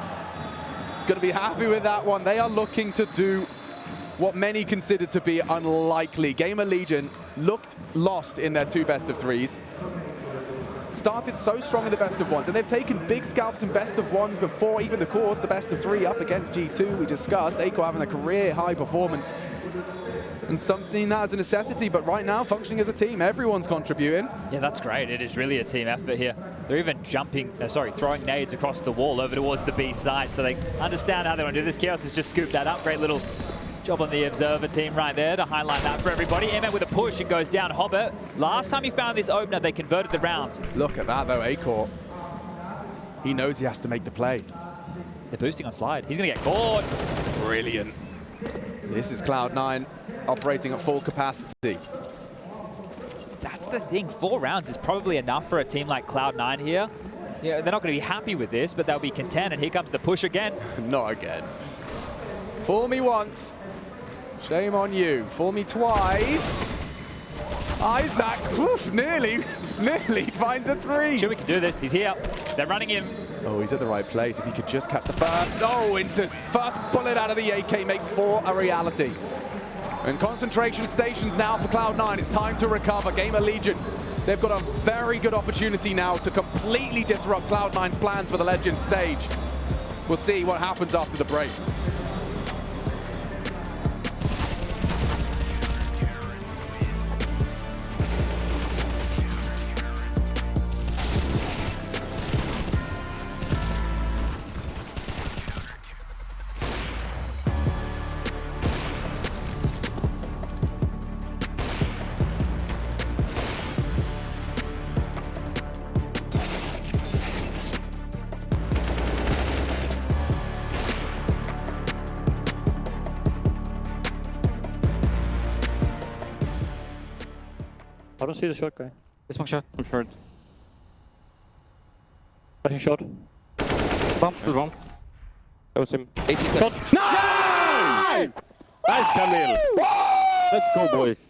Speaker 2: going to be happy with that one. They are looking to do what many consider to be unlikely. GamerLegion looked lost in their 2 best-of-3s. Started so strong in the best-of-1s, and they've taken big scalps in best-of-1s before even the course, the best-of-3 up against G2. We discussed acoR having a career-high performance, and some seeing that as a necessity, but right now, functioning as a team, everyone's contributing.
Speaker 3: Yeah, that's great. It is really a team effort here. They're even throwing nades across the wall over towards the B side, so they understand how they want to do this. Keoz has just scooped that up. Great little job on the Observer team right there to highlight that for everybody. IEM with a push, it goes down Hobbit. Last time he found this opener, they converted the round.
Speaker 2: Look at that, though, acoR. He knows he has to make the play.
Speaker 3: They're boosting on slide. He's going to get caught.
Speaker 2: Brilliant. This is Cloud9 operating at full capacity.
Speaker 3: That's the thing. 4 rounds is probably enough for a team like Cloud9 here. Yeah, they're not going to be happy with this, but they'll be content, and here comes the push again.
Speaker 2: Not again. Fool me once. Shame on you. Fool me twice. isaac, nearly finds a 3.
Speaker 3: Sure, we can do this. He's here. They're running him.
Speaker 2: Oh, he's at the right place. If he could just catch the first. Oh, interz. First bullet out of the AK makes 4 a reality. And concentration stations now for Cloud9. It's time to recover. GamerLegion, they've got a very good opportunity now to completely disrupt Cloud9's plans for the Legends stage. We'll see what happens after the break.
Speaker 4: see the short guy.
Speaker 5: This one shot. I'm short.
Speaker 4: Flashing short.
Speaker 5: Bomb. There's bomb.
Speaker 6: That was him.
Speaker 5: 80
Speaker 4: Shot.
Speaker 5: seconds.
Speaker 6: No! Nice, Camille. Let's go, boys.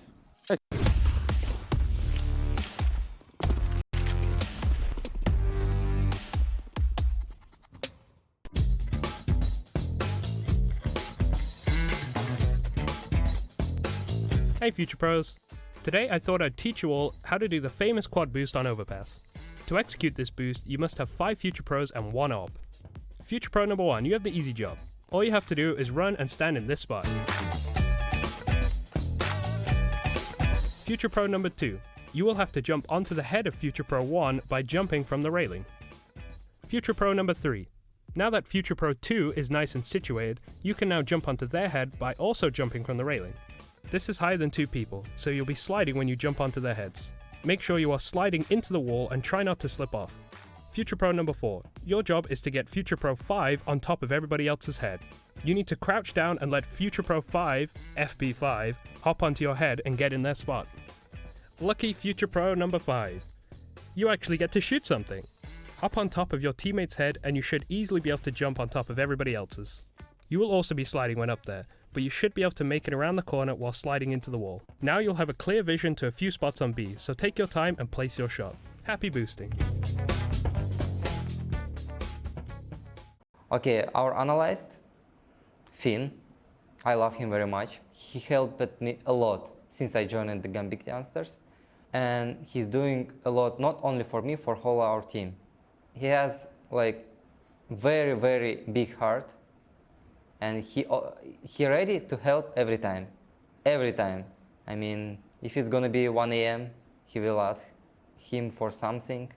Speaker 7: Hey Future Pros! Today I thought I'd teach you all how to do the famous quad boost on Overpass. To execute this boost, you must have 5 Future Pros and 1 AWP. Future Pro number 1, you have the easy job. All you have to do is run and stand in this spot. Future Pro number 2, you will have to jump onto the head of Future Pro 1 by jumping from the railing. Future Pro number 3, now that Future Pro 2 is nice and situated, you can now jump onto their head by also jumping from the railing. This is higher than 2 people, so you'll be sliding when you jump onto their heads. Make sure you are sliding into the wall and try not to slip off. Future Pro number 4. Your job is to get Future Pro 5 on top of everybody else's head. You need to crouch down and let Future Pro 5, FB5, hop onto your head and get in their spot. Lucky Future Pro number 5. You actually get to shoot something. Hop on top of your teammate's head and you should easily be able to jump on top of everybody else's. You will also be sliding when up there, but you should be able to make it around the corner while sliding into the wall. Now you'll have a clear vision to a few spots on B, so take your time and place your shot. Happy boosting.
Speaker 8: Okay, our analyst, Finn, I love him very much. He helped me a lot since I joined the Gambit Youngsters. And he's doing a lot, not only for me, for whole our team. He has like very, very big heart. And he ready to help every time. Every time. I mean, if it's gonna be 1 AM, he will ask him for something.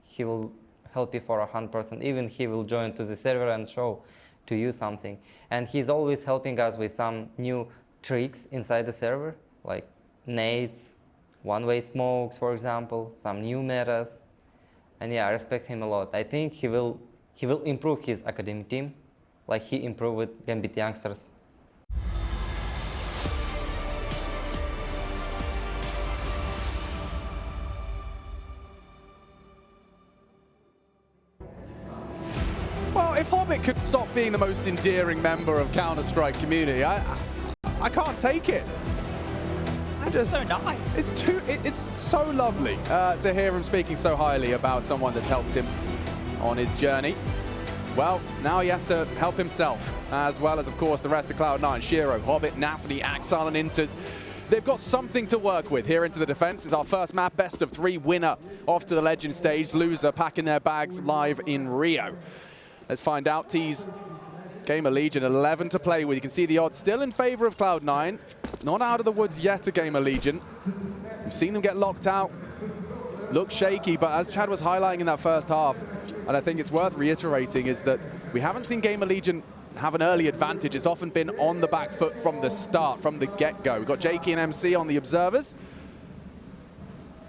Speaker 8: He will help you for 100%. Even he will join to the server and show to you something. And he's always helping us with some new tricks inside the server, like nades, one-way smokes, for example, some new metas. And yeah, I respect him a lot. I think he will improve his academy team, like he improved with Gambit Youngsters.
Speaker 2: Well, if Hobbit could stop being the most endearing member of Counter-Strike community, I can't take it.
Speaker 3: It's so nice.
Speaker 2: It's so lovely to hear him speaking so highly about someone that's helped him on his journey. Well, now he has to help himself, as well as, of course, the rest of Cloud9. Shiro, Hobbit, nafany, acoR, and interz. They've got something to work with here into the defense. It's our first map, best of 3 winner off to the Legend stage. Loser packing their bags live in Rio. Let's find out. Tease GamerLegion, 11 to play with. You can see the odds still in favor of Cloud9. Not out of the woods yet to GamerLegion. We've seen them get locked out. Look shaky, but as Chad was highlighting in that first half, and I think it's worth reiterating, is that we haven't seen GamerLegion have an early advantage. It's often been on the back foot from the start, from the get-go. We've got Jakey and MC on the observers,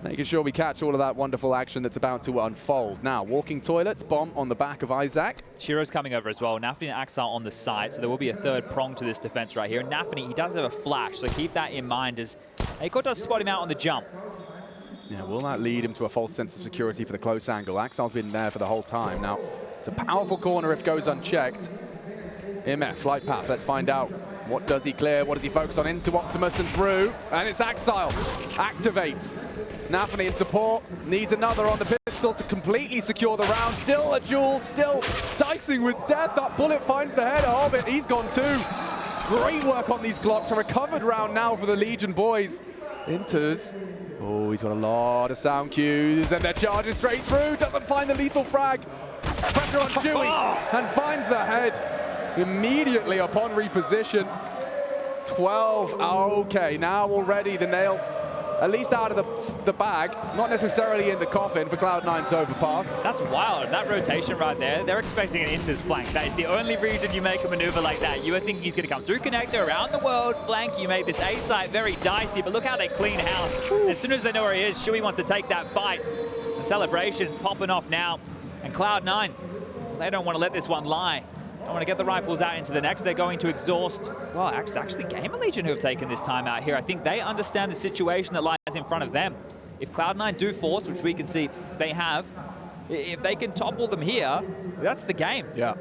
Speaker 2: making sure we catch all of that wonderful action that's about to unfold. Now, walking toilets, bomb on the back of Isaac.
Speaker 3: Shiro's coming over as well. nafany and acoR on the side, so there will be a third prong to this defense right here. nafany, he does have a flash, so keep that in mind as acoR does spot him out on the jump.
Speaker 2: Yeah, will that lead him to a false sense of security for the close angle? acoR's been there for the whole time. Now, it's a powerful corner if it goes unchecked. MF, flight path, let's find out. What does he clear? What does he focus on? Into Optimus and through. And it's acoR. Activates. nafany in support. Needs another on the pistol to completely secure the round. Still a duel. Still dicing with death. That bullet finds the head of Hobbit. He's gone too. Great work on these Glocks. A recovered round now for the Legion boys. interz. Oh, he's got a lot of sound cues. And they're charging straight through. Doesn't find the lethal frag. Pressure on Chewy. And finds the head. Immediately upon reposition, 12, okay, now already the nail, at least out of the bag, not necessarily in the coffin for Cloud9's Overpass.
Speaker 3: That's wild, that rotation right there, they're expecting an interz flank. That is the only reason you make a maneuver like that. You would think he's gonna come through connector, around the world, flank, you make this A site very dicey, but look how they clean house. As soon as they know where he is, Chewy wants to take that fight. The celebration's popping off now, and Cloud9, they don't want to let this one lie. I want to get the rifles out into the next. They're going to exhaust. Well, it's actually GamerLegion who have taken this time out here. I think they understand the situation that lies in front of them. if Cloud9 do force, which we can see they have, if they can topple them here, that's the game.
Speaker 2: Yeah.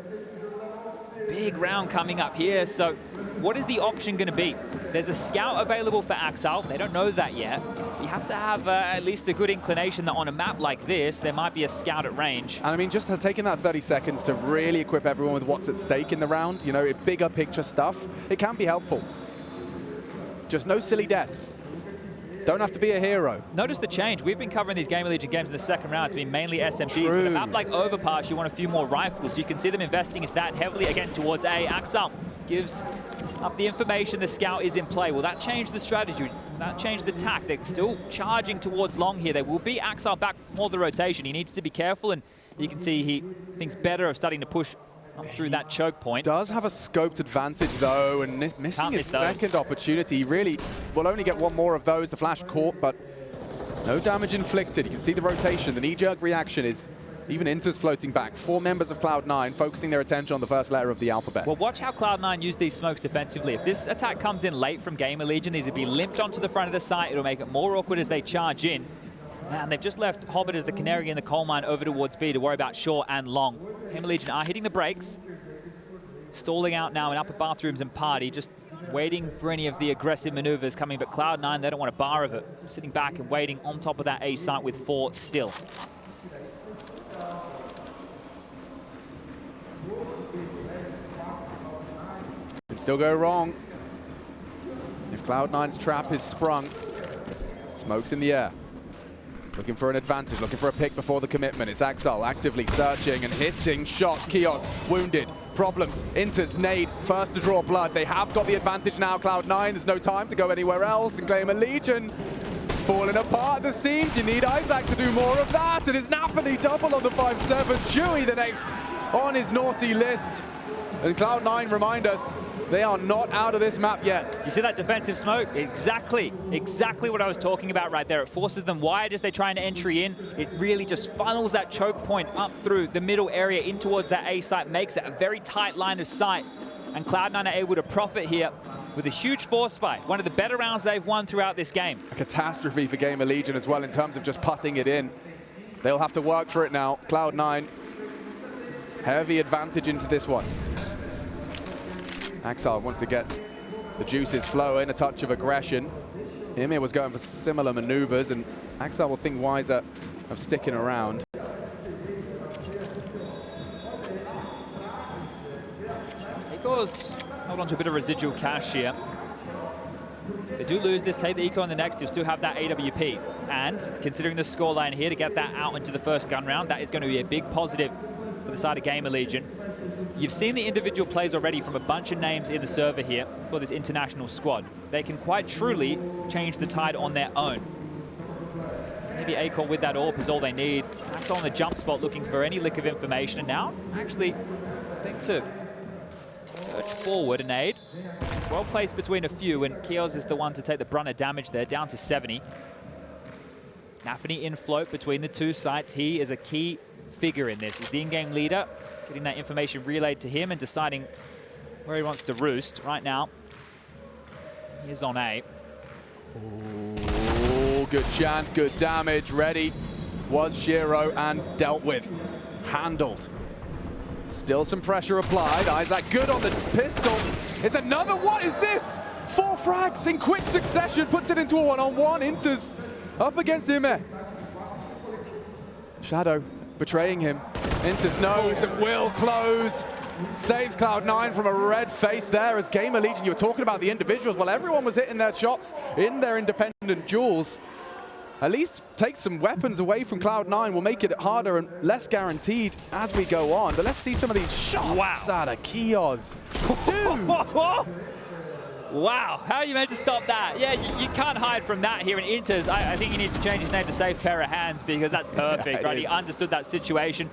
Speaker 3: Big round coming up here. So what is the option going to be? There's a scout available for acoR. They don't know that yet. You have to have at least a good inclination that on a map like this, there might be a scout at range.
Speaker 2: And I mean, just taking that 30 seconds to really equip everyone with what's at stake in the round, you know, bigger picture stuff, it can be helpful. Just no silly deaths. Don't have to be a hero.
Speaker 3: Notice the change. We've been covering these GamerLegion games in the second round. It's been mainly SMGs.
Speaker 2: True.
Speaker 3: But a map like Overpass, you want a few more rifles. You can see them investing into that heavily again towards A. acoR gives up the information the scout is in play. Will that change the strategy? Will that change the tack? They're still charging towards long here. They will be acoR back for the rotation. He needs to be careful, and you can see he thinks better of starting to push up through that choke point.
Speaker 2: Does have a scoped advantage though, and missing his second opportunity. He really will only get one more of those. The flash caught, but no damage inflicted. You can see the rotation. The knee-jerk reaction is even interz floating back. 4 members of Cloud9 focusing their attention on the first letter of the alphabet.
Speaker 3: Well, watch how Cloud9 use these smokes defensively. If this attack comes in late from GamerLegion, these would be limped onto the front of the site. It'll make it more awkward as they charge in. And they've just left Hobbit as the canary in the coal mine over towards B to worry about short and long. GamerLegion are hitting the brakes. Stalling out now in upper bathrooms and party, just waiting for any of the aggressive maneuvers coming. But Cloud9, they don't want a bar of it. Sitting back and waiting on top of that A site with 4 still.
Speaker 2: Could still go wrong. If Cloud9's trap is sprung, smoke's in the air. Looking for an advantage, looking for a pick before the commitment. It's acoR actively searching and hitting shots. Keoz wounded, problems. interz, nade, first to draw blood. They have got the advantage now, Cloud9. There's no time to go anywhere else. And GamerLegion falling apart at the seams. You need Isaac to do more of that. And it's nafany double on the 5-7. Chewy the next on his naughty list. And Cloud9 remind us, they are not out of this map yet.
Speaker 3: You see that defensive smoke? Exactly what I was talking about right there. It forces them wide as they try and entry in. It really just funnels that choke point up through the middle area in towards that A site, makes it a very tight line of sight. And Cloud9 are able to profit here with a huge force fight. One of the better rounds they've won throughout this game.
Speaker 2: A catastrophe for GamerLegion as well in terms of just putting it in. They'll have to work for it now. Cloud9, heavy advantage into this one. acoR wants to get the juices flowing, a touch of aggression. IEM was going for similar maneuvers, and acoR will think wiser of sticking around.
Speaker 3: acoR's hold on to a bit of residual cash here. If they do lose this, take the eco on the next, you'll still have that AWP. And considering the scoreline here, to get that out into the first gun round, that is going to be a big positive for the side of GamerLegion. You've seen the individual plays already from a bunch of names in the server here for this international squad. They can quite truly change the tide on their own. Maybe acoR with that AWP is all they need. acoR on the jump spot looking for any lick of information. And now, actually, I think to search forward, an aid. Well placed between a few, and Keoz is the one to take the brunt of damage there, down to 70. nafany in float between the two sites. He is a key figure in this. He's the in-game leader, getting that information relayed to him and deciding where he wants to roost. Right now, he is on A.
Speaker 2: Oh, good chance, good damage. Ready was Shiro and dealt with. Handled. Still some pressure applied. Isaac good on the pistol. It's another, what is this? 4 frags in quick succession, puts it into a one-on-one. interz up against IEM. Shadow betraying him. interz knows and will close. Saves Cloud9 from a red face there as GamerLegion, you were talking about the individuals. Well, everyone was hitting their shots in their independent duels. At least take some weapons away from Cloud9 will make it harder and less guaranteed as we go on. But let's see some of these shots out of Keoz. Dude!
Speaker 3: Wow, how are you meant to stop that? Yeah, you can't hide from that here in interz. I think he needs to change his name to Safe Pair of Hands because that's perfect, right? He understood that situation.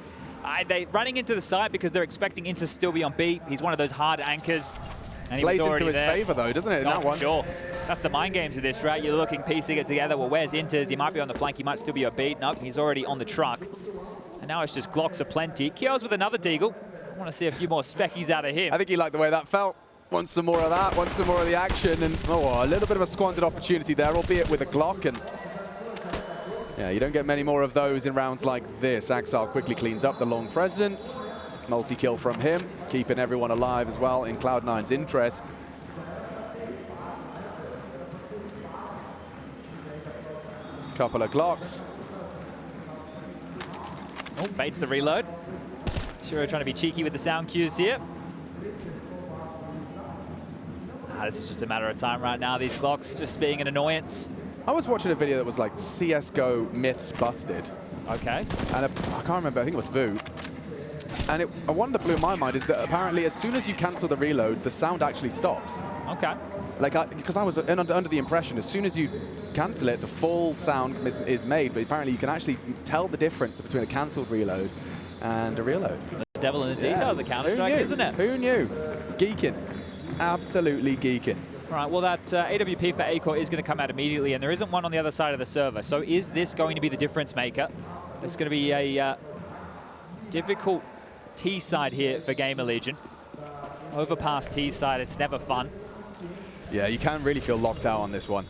Speaker 3: They running into the site because they're expecting interz to still be on B. He's one of those hard anchors. And he
Speaker 2: plays
Speaker 3: was
Speaker 2: into his favor though, doesn't it, in that one?
Speaker 3: Sure. That's the mind games of this, right? You're looking, piecing it together. Well, where's interz? He might be on the flank. He might still be a beat. Nope, he's already on the truck. And now it's just Glocks aplenty. Keoz with another deagle. I want to see a few more speckies out of him.
Speaker 2: I think he liked the way that felt. Wants some more of that, wants some more of the action, and a little bit of a squandered opportunity there, albeit with a Glock, and Yeah, you don't get many more of those in rounds like this. acoR quickly cleans up the long presence. Multi-kill from him, keeping everyone alive as well in Cloud9's interest. Couple of Glocks.
Speaker 3: Oh, baits the reload. Shiro trying to be cheeky with the sound cues here. This is just a matter of time right now. These Glocks just being an annoyance.
Speaker 2: I was watching a video that was like CSGO myths busted.
Speaker 3: Okay.
Speaker 2: And I can't remember, I think it was Vu. And one that blew my mind is that apparently as soon as you cancel the reload, the sound actually stops.
Speaker 3: Okay.
Speaker 2: Like, because I was under the impression, as soon as you cancel it, the full sound is made, but apparently you can actually tell the difference between a cancelled reload and a reload.
Speaker 3: The devil in the details of Counter-Strike, isn't it?
Speaker 2: Who knew? Geeking. Absolutely geeking.
Speaker 3: Right, well that AWP for acoR is going to come out immediately, and there isn't one on the other side of the server. So is this going to be the difference maker? It's going to be a difficult T side here for GamerLegion. Overpass T side, it's never fun.
Speaker 2: Yeah, you can really feel locked out on this one.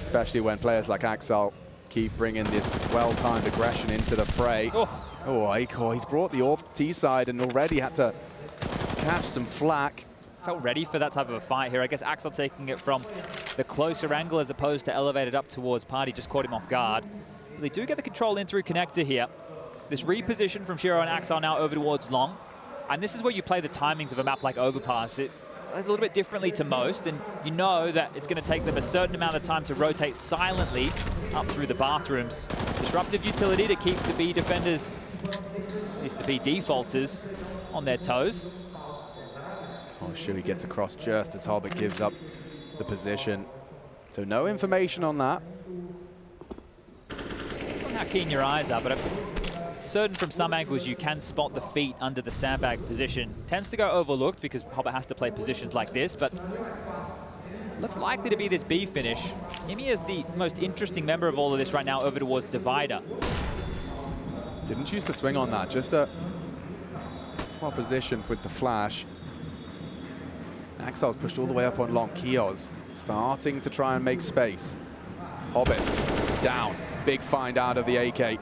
Speaker 2: Especially when players like acoR keep bringing this well-timed aggression into the fray. Oh, acoR, he's brought the AWP T side and already had to catch some flack.
Speaker 3: Felt ready for that type of a fight here. I guess acoR taking it from the closer angle as opposed to elevated up towards Party, just caught him off guard. But they do get the control in through connector here. This reposition from Shiro and acoR now over towards long. And this is where you play the timings of a map like Overpass. It plays a little bit differently to most, and you know that it's going to take them a certain amount of time to rotate silently up through the bathrooms. Disruptive utility to keep the B defenders, at least the B defaulters, on their toes.
Speaker 2: Oh, Shuey gets across just as Hobbit gives up the position. So no information on that.
Speaker 3: Depends on how keen your eyes are, but I'm certain from some angles you can spot the feet under the sandbag position. Tends to go overlooked because Hobbit has to play positions like this, but looks likely to be this B finish. IEM is the most interesting member of all of this right now over towards Divider.
Speaker 2: Didn't choose to swing on that, just a proposition with the flash. acoR's pushed all the way up on long. Keoz starting to try and make space. Hobbit down. Big find out of the AK.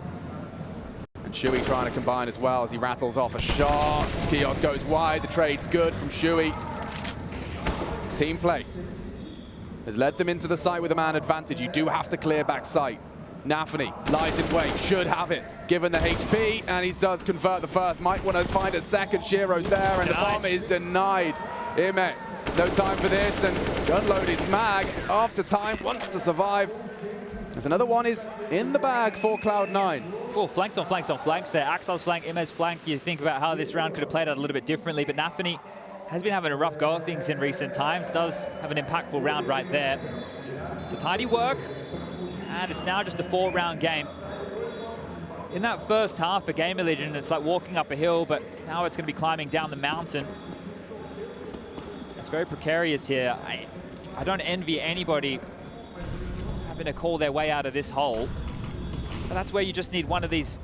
Speaker 2: And Shuey trying to combine as well as he rattles off a shot. Keoz goes wide. The trade's good from Shuey. Team play has led them into the site with a man advantage. You do have to clear back sight. nafany lies in wait, should have it, given the HP, and he does convert the first. Might want to find a second. Shiro's there, and the bomb is denied. IEM, no time for this, and gunload his mag after time, wants to survive. There's another one is in the bag for Cloud9.
Speaker 3: Cool, flanks on flanks on flanks there. acoR's flank, IEM's flank. You think about how this round could have played out a little bit differently, but nafany has been having a rough go of things in recent times. Does have an impactful round right there. So tidy work, and it's now just a 4-round game. In that first half for GamerLegion, it's like walking up a hill, but now it's going to be climbing down the mountain. It's very precarious here. I don't envy anybody having to call their way out of this hole. But that's where you just need one of these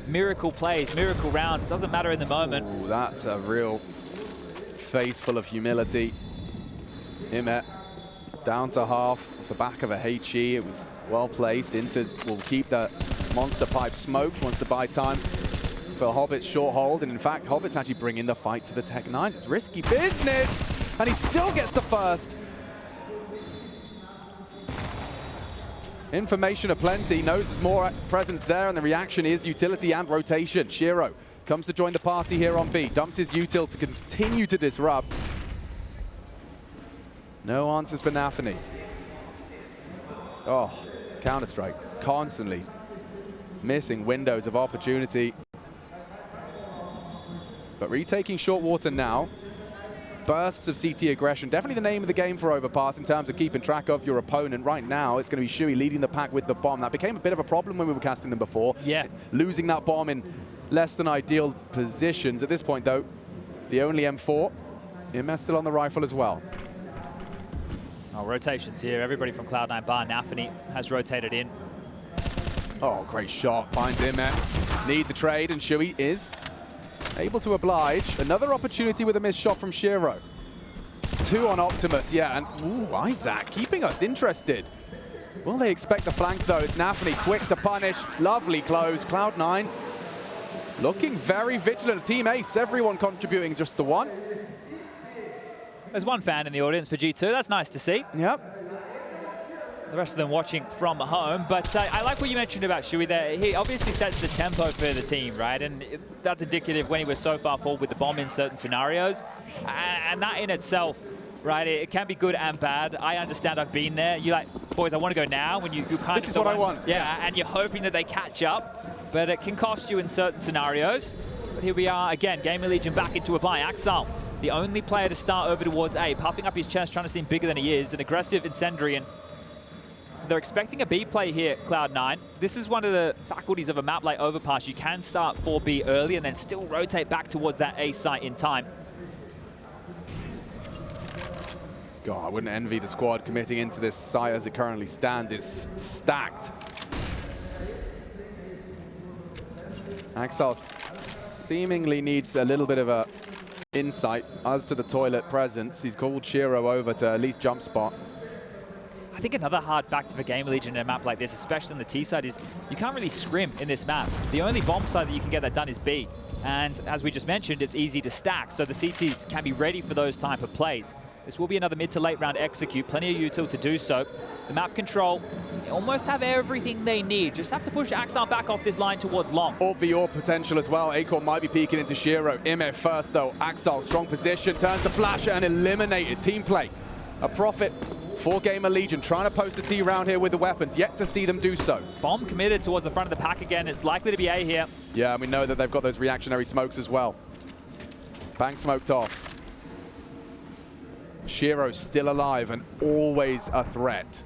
Speaker 3: miracle plays, miracle rounds. It doesn't matter in the moment.
Speaker 2: Ooh, that's a real face full of humility. IEM down to half off the back of a HE. It was well placed. interz will keep the monster pipe smoked, wants to buy time for Hobbit's short hold. And in fact, Hobbit's actually bringing the fight to the Tech9s. It's risky business, and he still gets the first. Information aplenty, knows there's more presence there, and the reaction is utility and rotation. Shiro comes to join the party here on B, dumps his util to continue to disrupt. No answers for nafany. Oh, Counter-Strike, constantly missing windows of opportunity. But retaking short water now. Bursts of CT aggression, definitely the name of the game for Overpass in terms of keeping track of your opponent. Right now, it's going to be Shuey leading the pack with the bomb. That became a bit of a problem when we were casting them before.
Speaker 3: Yeah.
Speaker 2: Losing that bomb in less than ideal positions. At this point, though, the only M4. IEM still on the rifle as well.
Speaker 3: Oh, rotations here. Everybody from Cloud9 bar nafany has rotated in.
Speaker 2: Oh, great shot. Finds IEM. Need the trade, and Shuey is able to oblige. Another opportunity with a missed shot from Shiro. 2 on Optimus, yeah, and ooh, Isaac keeping us interested. Will they expect the flank though? It's nafany, quick to punish. Lovely close. Cloud9 looking very vigilant. Team Ace, everyone contributing just the one.
Speaker 3: There's one fan in the audience for G2. That's nice to see.
Speaker 2: Yep.
Speaker 3: The rest of them watching from home. But I like what you mentioned about Shui there. He obviously sets the tempo for the team, right? And that's indicative when he was so far forward with the bomb in certain scenarios. And that in itself, right, it can be good and bad. I understand, I've been there. You're like, boys, I want to go now. When you kind of...
Speaker 2: This is what I want.
Speaker 3: Yeah, and you're hoping that they catch up. But it can cost you in certain scenarios. But here we are again, GamerLegion back into a buy. acoR, the only player to start over towards A, puffing up his chest, trying to seem bigger than he is. An aggressive incendiary. And they're expecting a B play here, Cloud9. This is one of the faculties of a map like Overpass. You can start 4B early and then still rotate back towards that A site in time.
Speaker 2: God, I wouldn't envy the squad committing into this site as it currently stands. It's stacked. acoR seemingly needs a little bit of a insight as to the toilet presence. He's called Shiro over to at least jump spot.
Speaker 3: I think another hard factor for GamerLegion in a map like this, especially on the T side, is you can't really scrim in this map. The only bomb site that you can get that done is B. And as we just mentioned, it's easy to stack, so the CTs can be ready for those type of plays. This will be another mid to late round execute, plenty of util to do so. The map control, they almost have everything they need. Just have to push acoR back off this line towards long.
Speaker 2: AWP v AWP potential as well. acoR might be peeking into Shiro. IEM first though. acoR, strong position, turns the flash and eliminated. Team play. A profit for GamerLegion, trying to post a T round here with the weapons. Yet to see them do so.
Speaker 3: Bomb committed towards the front of the pack again. It's likely to be A here.
Speaker 2: Yeah, and we know that they've got those reactionary smokes as well. Bang smoked off. Shiro still alive and always a threat.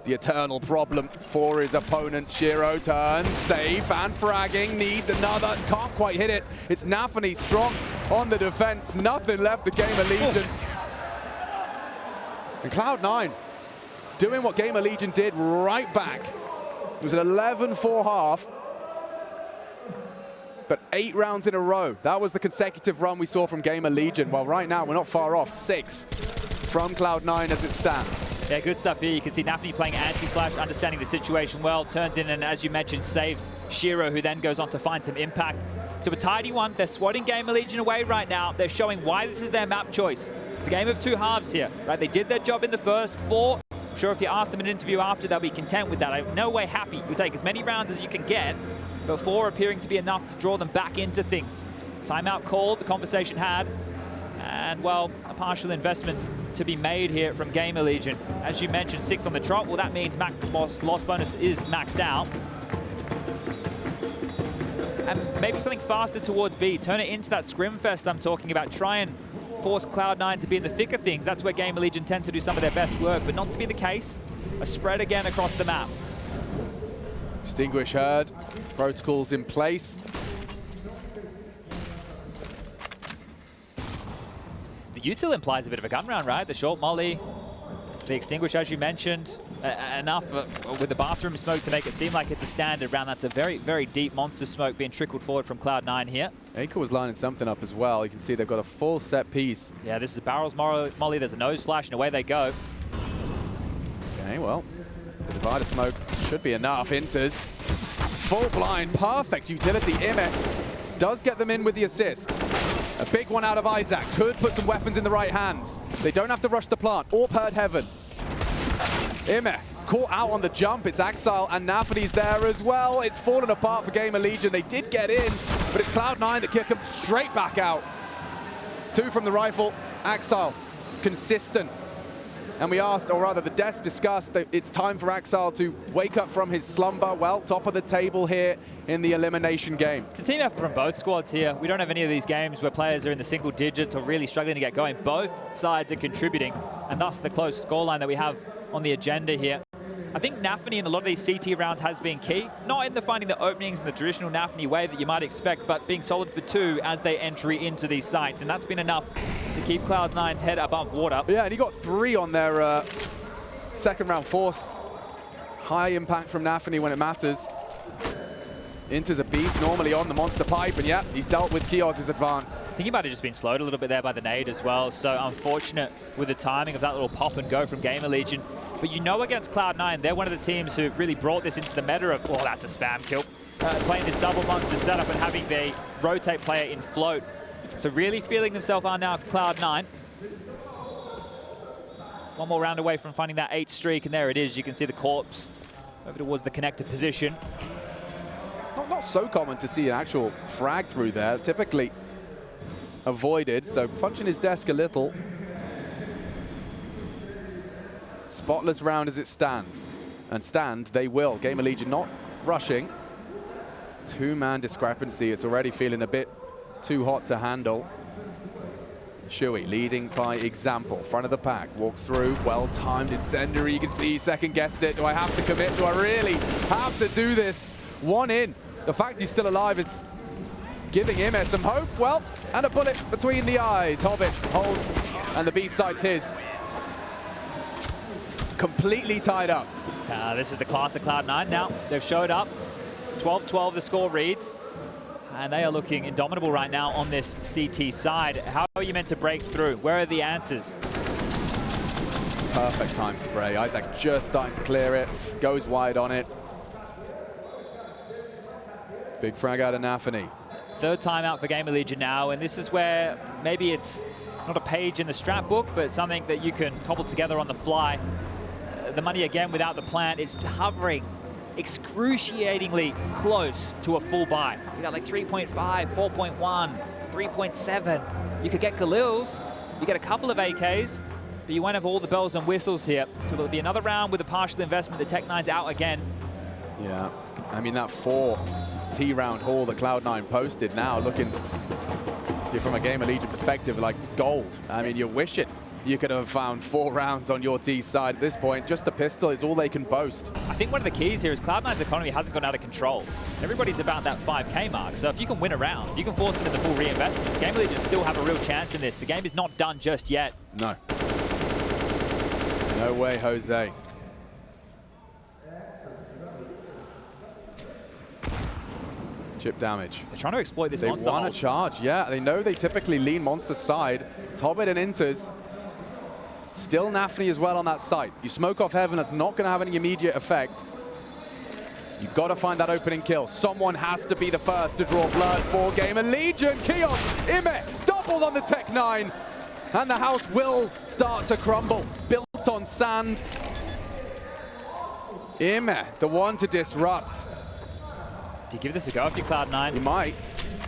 Speaker 2: The eternal problem for his opponent. Shiro turns, safe and fragging, needs another, can't quite hit it. It's nafany strong on the defense, nothing left to GamerLegion. And Cloud9 doing what GamerLegion did right back. It was an 11-4 half. But 8 rounds in a row. That was the consecutive run we saw from GamerLegion. Well, right now, we're not far off. 6 from Cloud9 as it stands.
Speaker 3: Yeah, good stuff here. You can see nafany playing anti-flash, understanding the situation well, turns in and, as you mentioned, saves Shiro, who then goes on to find some impact. So a tidy one. They're swatting GamerLegion away right now. They're showing why this is their map choice. It's a game of 2 halves here, right? They did their job in the first 4. I'm sure if you ask them in an interview after, they'll be content with that. I'm no way happy. You take as many rounds as you can get, but 4 appearing to be enough to draw them back into things. Timeout called, the conversation had, and, well, a partial investment to be made here from GamerLegion. As you mentioned, 6 on the trot. Well, that means max loss bonus is maxed out. And maybe something faster towards B. Turn it into that scrim fest I'm talking about. Try and force Cloud9 to be in the thick of things. That's where GamerLegion tend to do some of their best work, but not to be the case. A spread again across the map.
Speaker 2: Extinguish heard. Protocols in place.
Speaker 3: The util implies a bit of a gun round, right? The short molly, the extinguish, as you mentioned, enough with the bathroom smoke to make it seem like it's a standard round. That's a very, very deep monster smoke being trickled forward from Cloud9 here.
Speaker 2: acoR was lining something up as well. You can see they've got a full set piece.
Speaker 3: Yeah, this is a barrels molly. There's a nose flash, and away they go.
Speaker 2: Okay, well, the divider smoke should be enough. Interz, full blind, perfect utility. IEM does get them in with the assist. A big one out of Isaac. Could put some weapons in the right hands. They don't have to rush the plant. AWP heard heaven. IEM caught out on the jump. It's acoR and nafany's there as well. It's fallen apart for GamerLegion. They did get in, but it's Cloud9 that kick them straight back out. 2 from the rifle. acoR consistent. And we asked, or rather the desk discussed, that it's time for acoR to wake up from his slumber. Well, top of the table here in the elimination game.
Speaker 3: It's a team effort from both squads here. We don't have any of these games where players are in the single digits or really struggling to get going. Both sides are contributing, and thus the close scoreline that we have on the agenda here. I think nafany in a lot of these CT rounds has been key. Not in the finding the openings in the traditional nafany way that you might expect, but being solid for 2 as they entry into these sites. And that's been enough to keep Cloud9's head above water.
Speaker 2: Yeah, and he got 3 on their second round force. High impact from nafany when it matters. Inter's a beast, normally on the monster pipe, and yeah, he's dealt with Keoz's advance.
Speaker 3: I think he might have just been slowed a little bit there by the nade as well, so unfortunate with the timing of that little pop and go from GamerLegion. But you know against Cloud9, they're one of the teams who really brought this into the meta of, oh, that's a spam kill. Playing this double monster setup and having the rotate player in float. So really feeling themselves are now Cloud9. One more round away from finding that 8 streak, and there it is. You can see the corpse over towards the connected position.
Speaker 2: Not so common to see an actual frag through there. Typically avoided, so punching his desk a little. Spotless round as it stands. And stand they will. GamerLegion not rushing. 2-man discrepancy. It's already feeling a bit too hot to handle. Shuey leading by example. Front of the pack. Walks through. Well-timed incendiary. You can see he second-guessed it. Do I have to commit? Do I really have to do this? One in. The fact he's still alive is giving him some hope. Well, and a bullet between the eyes. Hobbit holds, and the B-side's his. Completely tied up.
Speaker 3: This is the class of Cloud9 now. They've showed up. 12-12 the score reads. And they are looking indomitable right now on this CT side. How are you meant to break through? Where are the answers?
Speaker 2: Perfect time spray. Isaac just starting to clear it. Goes wide on it. Big frag out of nafany.
Speaker 3: Third time out for GamerLegion now, and this is where maybe it's not a page in the strat book, but something that you can cobble together on the fly. The money again without the plant, it's hovering excruciatingly close to a full buy. You got like 3.5, 4.1, 3.7. You could get Galils, you get a couple of AKs, but you won't have all the bells and whistles here. So it'll be another round with a partial investment. The Tech9's out again.
Speaker 2: Yeah, I mean that 4 T-round haul that Cloud9 posted now looking, if you're from a GamerLegion perspective, like gold. I mean, you're wishing you could have found 4 rounds on your T side at this point. Just the pistol is all they can boast.
Speaker 3: I think one of the keys here is Cloud9's economy hasn't gone out of control. Everybody's about that 5K mark, so if you can win a round, you can force them into full reinvestment. GamerLegion still have a real chance in this. The game is not done just yet.
Speaker 2: No. No way, Jose. Chip damage.
Speaker 3: They're trying to exploit this monster.
Speaker 2: They want
Speaker 3: hold.
Speaker 2: to charge, yeah. They know they typically lean monster side. It's Hobbit and interz. Still nafany as well on that site. You smoke off heaven, that's not going to have any immediate effect. You've got to find that opening kill. Someone has to be the first to draw blood for GamerLegion. Keoz, Ime, doubled on the Tech9. And the house will start to crumble. Built on sand. Ime, the one to disrupt.
Speaker 3: Do you give this a go if you're Cloud9?
Speaker 2: He might.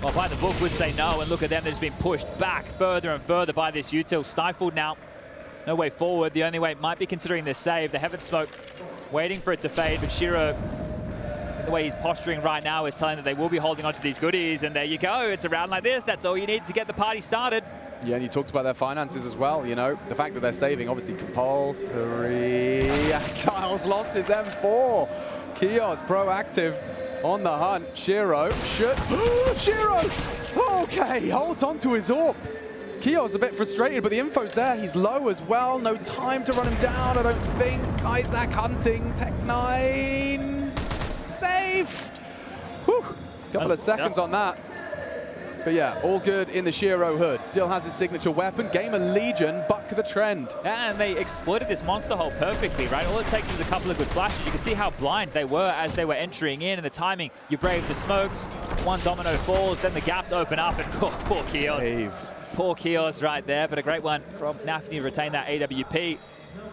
Speaker 3: Well, by the book would say no, and look at them, they've been pushed back further and further by this util. Stifled now. No way forward. The only way might be considering this save. The Heaven Smoke waiting for it to fade, but Shiro, the way he's posturing right now, is telling that they will be holding onto these goodies, and there you go. It's a round like this. That's all you need to get the party started.
Speaker 2: Yeah, and you talked about their finances as well, you know. The fact that they're saving, obviously compulsory. Exiles lost his M4. Keoz proactive on the hunt. Shiro should... Shiro! Okay, holds on to his AWP. Keoz a bit frustrated, but the info's there. He's low as well. No time to run him down, I don't think. Isaac hunting. Tech9. Safe. Whew. Couple of seconds on that. But yeah, all good in the Shiro hood. Still has his signature weapon. GamerLegion buck the trend.
Speaker 3: And they exploited this monster hole perfectly, right? All it takes is a couple of good flashes. You can see how blind they were as they were entering in, and the timing. You brave the smokes, one domino falls, then the gaps open up, and poor Keoz.
Speaker 2: Saved.
Speaker 3: Poor Keoz right there, but a great one from nafany to retain that AWP.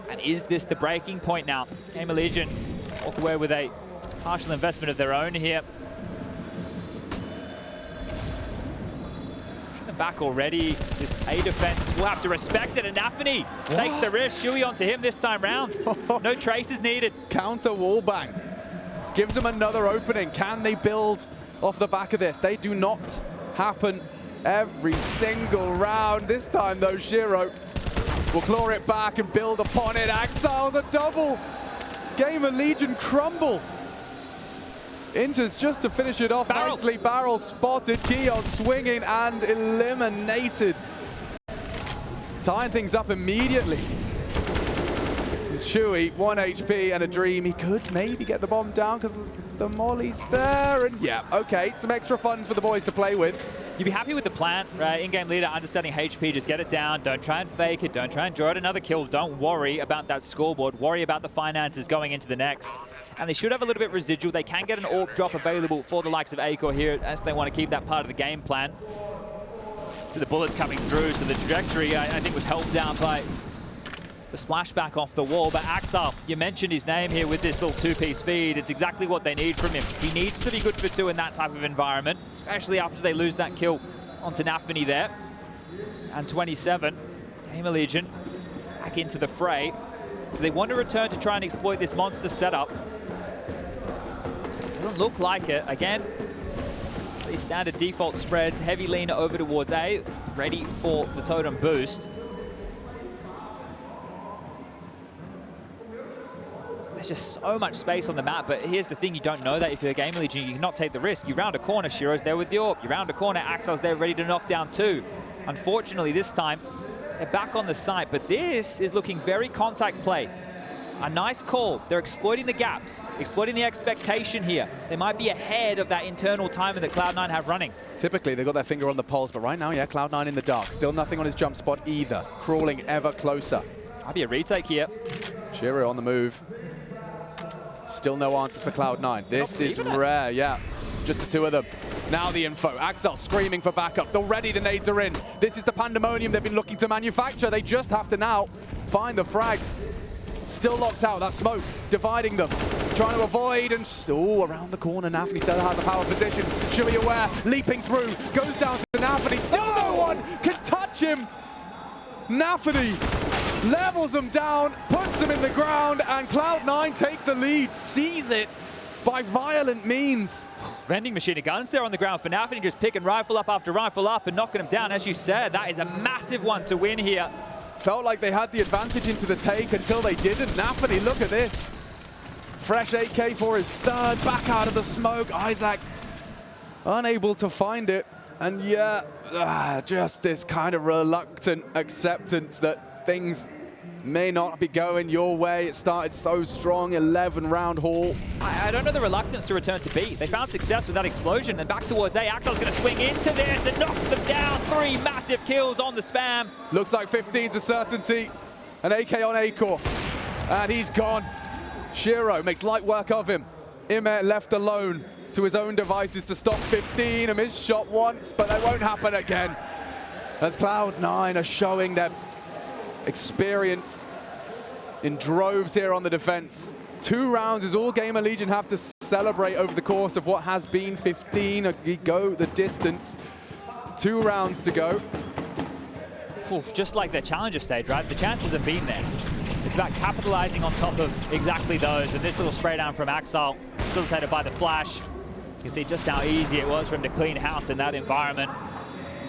Speaker 3: And is this the breaking point now? GamerLegion walk away with a partial investment of their own here. Back already. This A defense will have to respect it, and nafany takes the risk. Shuey onto him this time round. No traces needed.
Speaker 2: Counter wallbang. Gives them another opening. Can they build off the back of this? They do not happen every single round. This time though, Shiro will claw it back and build upon it. Exiles a double. GamerLegion crumble. Interz just to finish it off nicely. Barrel spotted. Keoz swinging and eliminated. Tying things up immediately. Shuey, 1 HP and a dream. He could maybe get the bomb down because the molly's there. And yeah, okay, some extra funds for the boys to play with.
Speaker 3: You'd be happy with the plan, right? In-game leader, understanding HP, just get it down. Don't try and fake it. Don't try and draw out another kill. Don't worry about that scoreboard. Worry about the finances going into the next. And they should have a little bit residual. They can get an AWP drop available for the likes of acoR here as they want to keep that part of the game plan. So the bullets coming through, so the trajectory, I think, was helped out by the splashback off the wall. But acoR, you mentioned his name here with this little two-piece feed. It's exactly what they need from him. He needs to be good for 2 in that type of environment, especially after they lose that kill onto nafany there. And 27, GamerLegion back into the fray. So they want to return to try and exploit this monster setup. Doesn't look like it. Again, these standard default spreads, heavy lean over towards A, ready for the totem boost. There's just so much space on the map, but here's the thing, you don't know that if you're a GamerLegion, you cannot take the risk. You round a corner, shiro's there with the AWP. You round a corner, acoR's there ready to knock down 2. Unfortunately, this time, they're back on the site, but this is looking very contact play. A nice call. They're exploiting the gaps, exploiting the expectation here. They might be ahead of that internal timer that Cloud9 have running.
Speaker 2: Typically, they've got their finger on the pulse, but right now, yeah, Cloud9 in the dark. Still nothing on his jump spot either. Crawling ever closer.
Speaker 3: Might be a retake here.
Speaker 2: shiro on the move. Still no answers for Cloud9. This is rare, yeah. Just the 2 of them. Now the info. acoR screaming for backup. Already the nades are in. This is the pandemonium they've been looking to manufacture. They just have to now find the frags. Still locked out. That smoke dividing them. Trying to avoid and around the corner. nafany still has the power position. Should be aware. Leaping through. Goes down to nafany. Still no one can touch him. nafany levels them down, puts them in the ground, and Cloud9 take the lead, seize it by violent means.
Speaker 3: Vending machine of guns there on the ground for nafany, just picking rifle up after rifle up and knocking them down. As you said, that is a massive one to win here.
Speaker 2: Felt like they had the advantage into the take until they didn't. nafany, look at this. Fresh AK for his 3rd, back out of the smoke. Isaac unable to find it. And yeah, just this kind of reluctant acceptance that things may not be going your way. It started so strong, 11-round haul.
Speaker 3: I don't know the reluctance to return to B. They found success with that explosion, and back towards A. acoR's going to swing into this and knocks them down. 3 massive kills on the spam.
Speaker 2: Looks like 15's a certainty. An AK on acoR, and he's gone. shiro makes light work of him. Imer left alone to his own devices to stop 15. A missed shot once, but that won't happen again. As Cloud9 are showing their experience in droves here on the defense. 2 rounds is all GamerLegion have to celebrate over the course of what has been 15. Go the distance. 2 rounds to go.
Speaker 3: Just like their challenger stage, right? The chances have been there. It's about capitalizing on top of exactly those. And this little spray down from acoR, facilitated by the flash. You can see just how easy it was for him to clean house in that environment.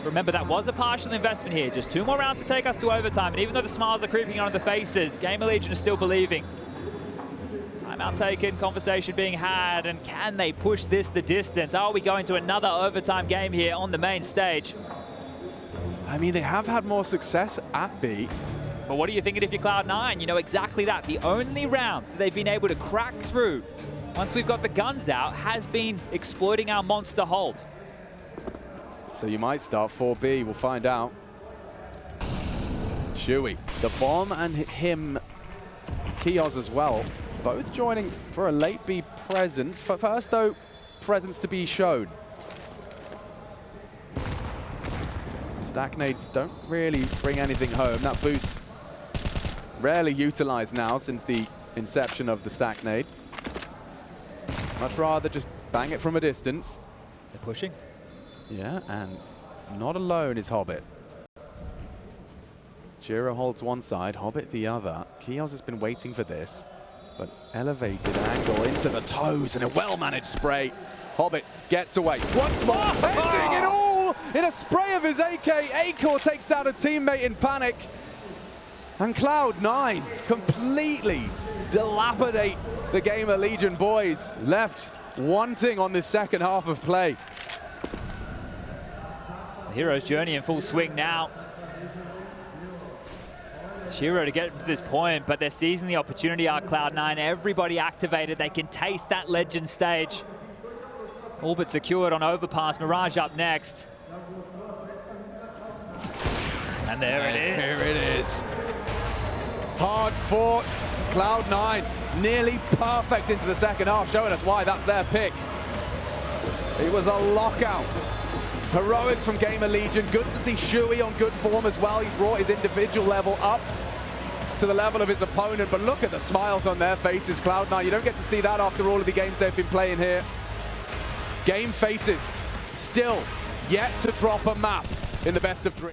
Speaker 3: Remember, that was a partial investment here. Just 2 more rounds to take us to overtime. And even though the smiles are creeping onto the faces, GamerLegion is still believing. Timeout taken, conversation being had, and can they push this the distance? Are we going to another overtime game here on the main stage?
Speaker 2: I mean, they have had more success at B.
Speaker 3: But what are you thinking if you're Cloud9? You know exactly that. The only round that they've been able to crack through, once we've got the guns out, has been exploiting our monster hold.
Speaker 2: So you might start 4B, we'll find out. Chewy, the bomb and him, Keoz as well, both joining for a late B presence. First though, presence to be shown. Stack nades don't really bring anything home. That boost rarely utilized now since the inception of the stack nade. Much rather just bang it from a distance.
Speaker 3: They're pushing.
Speaker 2: Yeah, and not alone is Hobbit. shiro holds one side, Hobbit the other. Keoz has been waiting for this, but elevated angle into the toes and a well-managed spray. Hobbit gets away. Once more, ending it all in a spray of his AK. acoR takes down a teammate in panic. And Cloud9 completely dilapidate the GamerLegion boys. Left wanting on this second half of play.
Speaker 3: The hero's journey in full swing now. shiro to get to this point, but they're seizing the opportunity. Our Cloud9, everybody activated. They can taste that legend stage. All but secured on Overpass. Mirage up next. And there it is.
Speaker 2: Here it is. Hard fought. Cloud9 nearly perfect into the second half, showing us why that's their pick. It was a lockout. Heroics from GamerLegion. Good to see Shui on good form as well. He brought his individual level up to the level of his opponent, but look at the smiles on their faces. Cloud9, you don't get to see that after all of the games they've been playing here. Game faces still yet to drop a map in the best of 3.